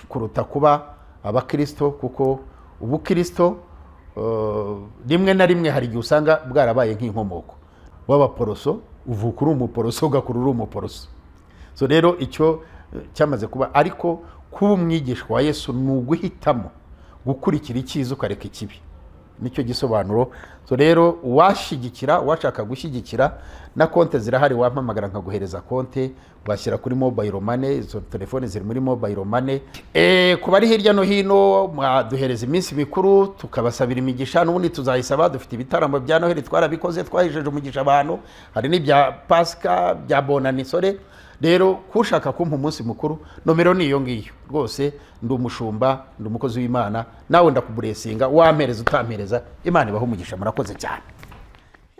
Speaker 1: kuruta kuba abakristo, kuko ubukristo rimwe na rimwe hari igihe usanga bwarabaye nk'inkomoko w'abaporoso, uvuka uri umuporoso ugakura uri umuporoso. So rero icyo cyamaze kuba, ariko kuba umwigishwa wa Yesu ni uguhitamo gukurikira icyiza ukareka ikibi, nicyo gisobanuro. So rero uwashigikira, uwashaka gushyigikira, na konte zirahari, wampamagara nkaguhereza konte, washyira kuri mobile money, izo telefone ziri muri mobile money. Ku bari hirya no hino mwaduhereza iminsi mikuru tukabasabira imigisha, n'ubundi tuzayisaba. Dufite ibitaramo bya Noheli twarabikoze, twahijeje umugisha abantu, hari n'ibya Pasika bya Bonanisore. Rero kushaka kumpa umunsi mukuru, nomero ni iyo ngiyo rwose. Ndi umushumba, ndi umukozi w'Imana, nawe ndakuburesinga, wampereza utampereza. Imana ibahe umugisha, murakoze cyane.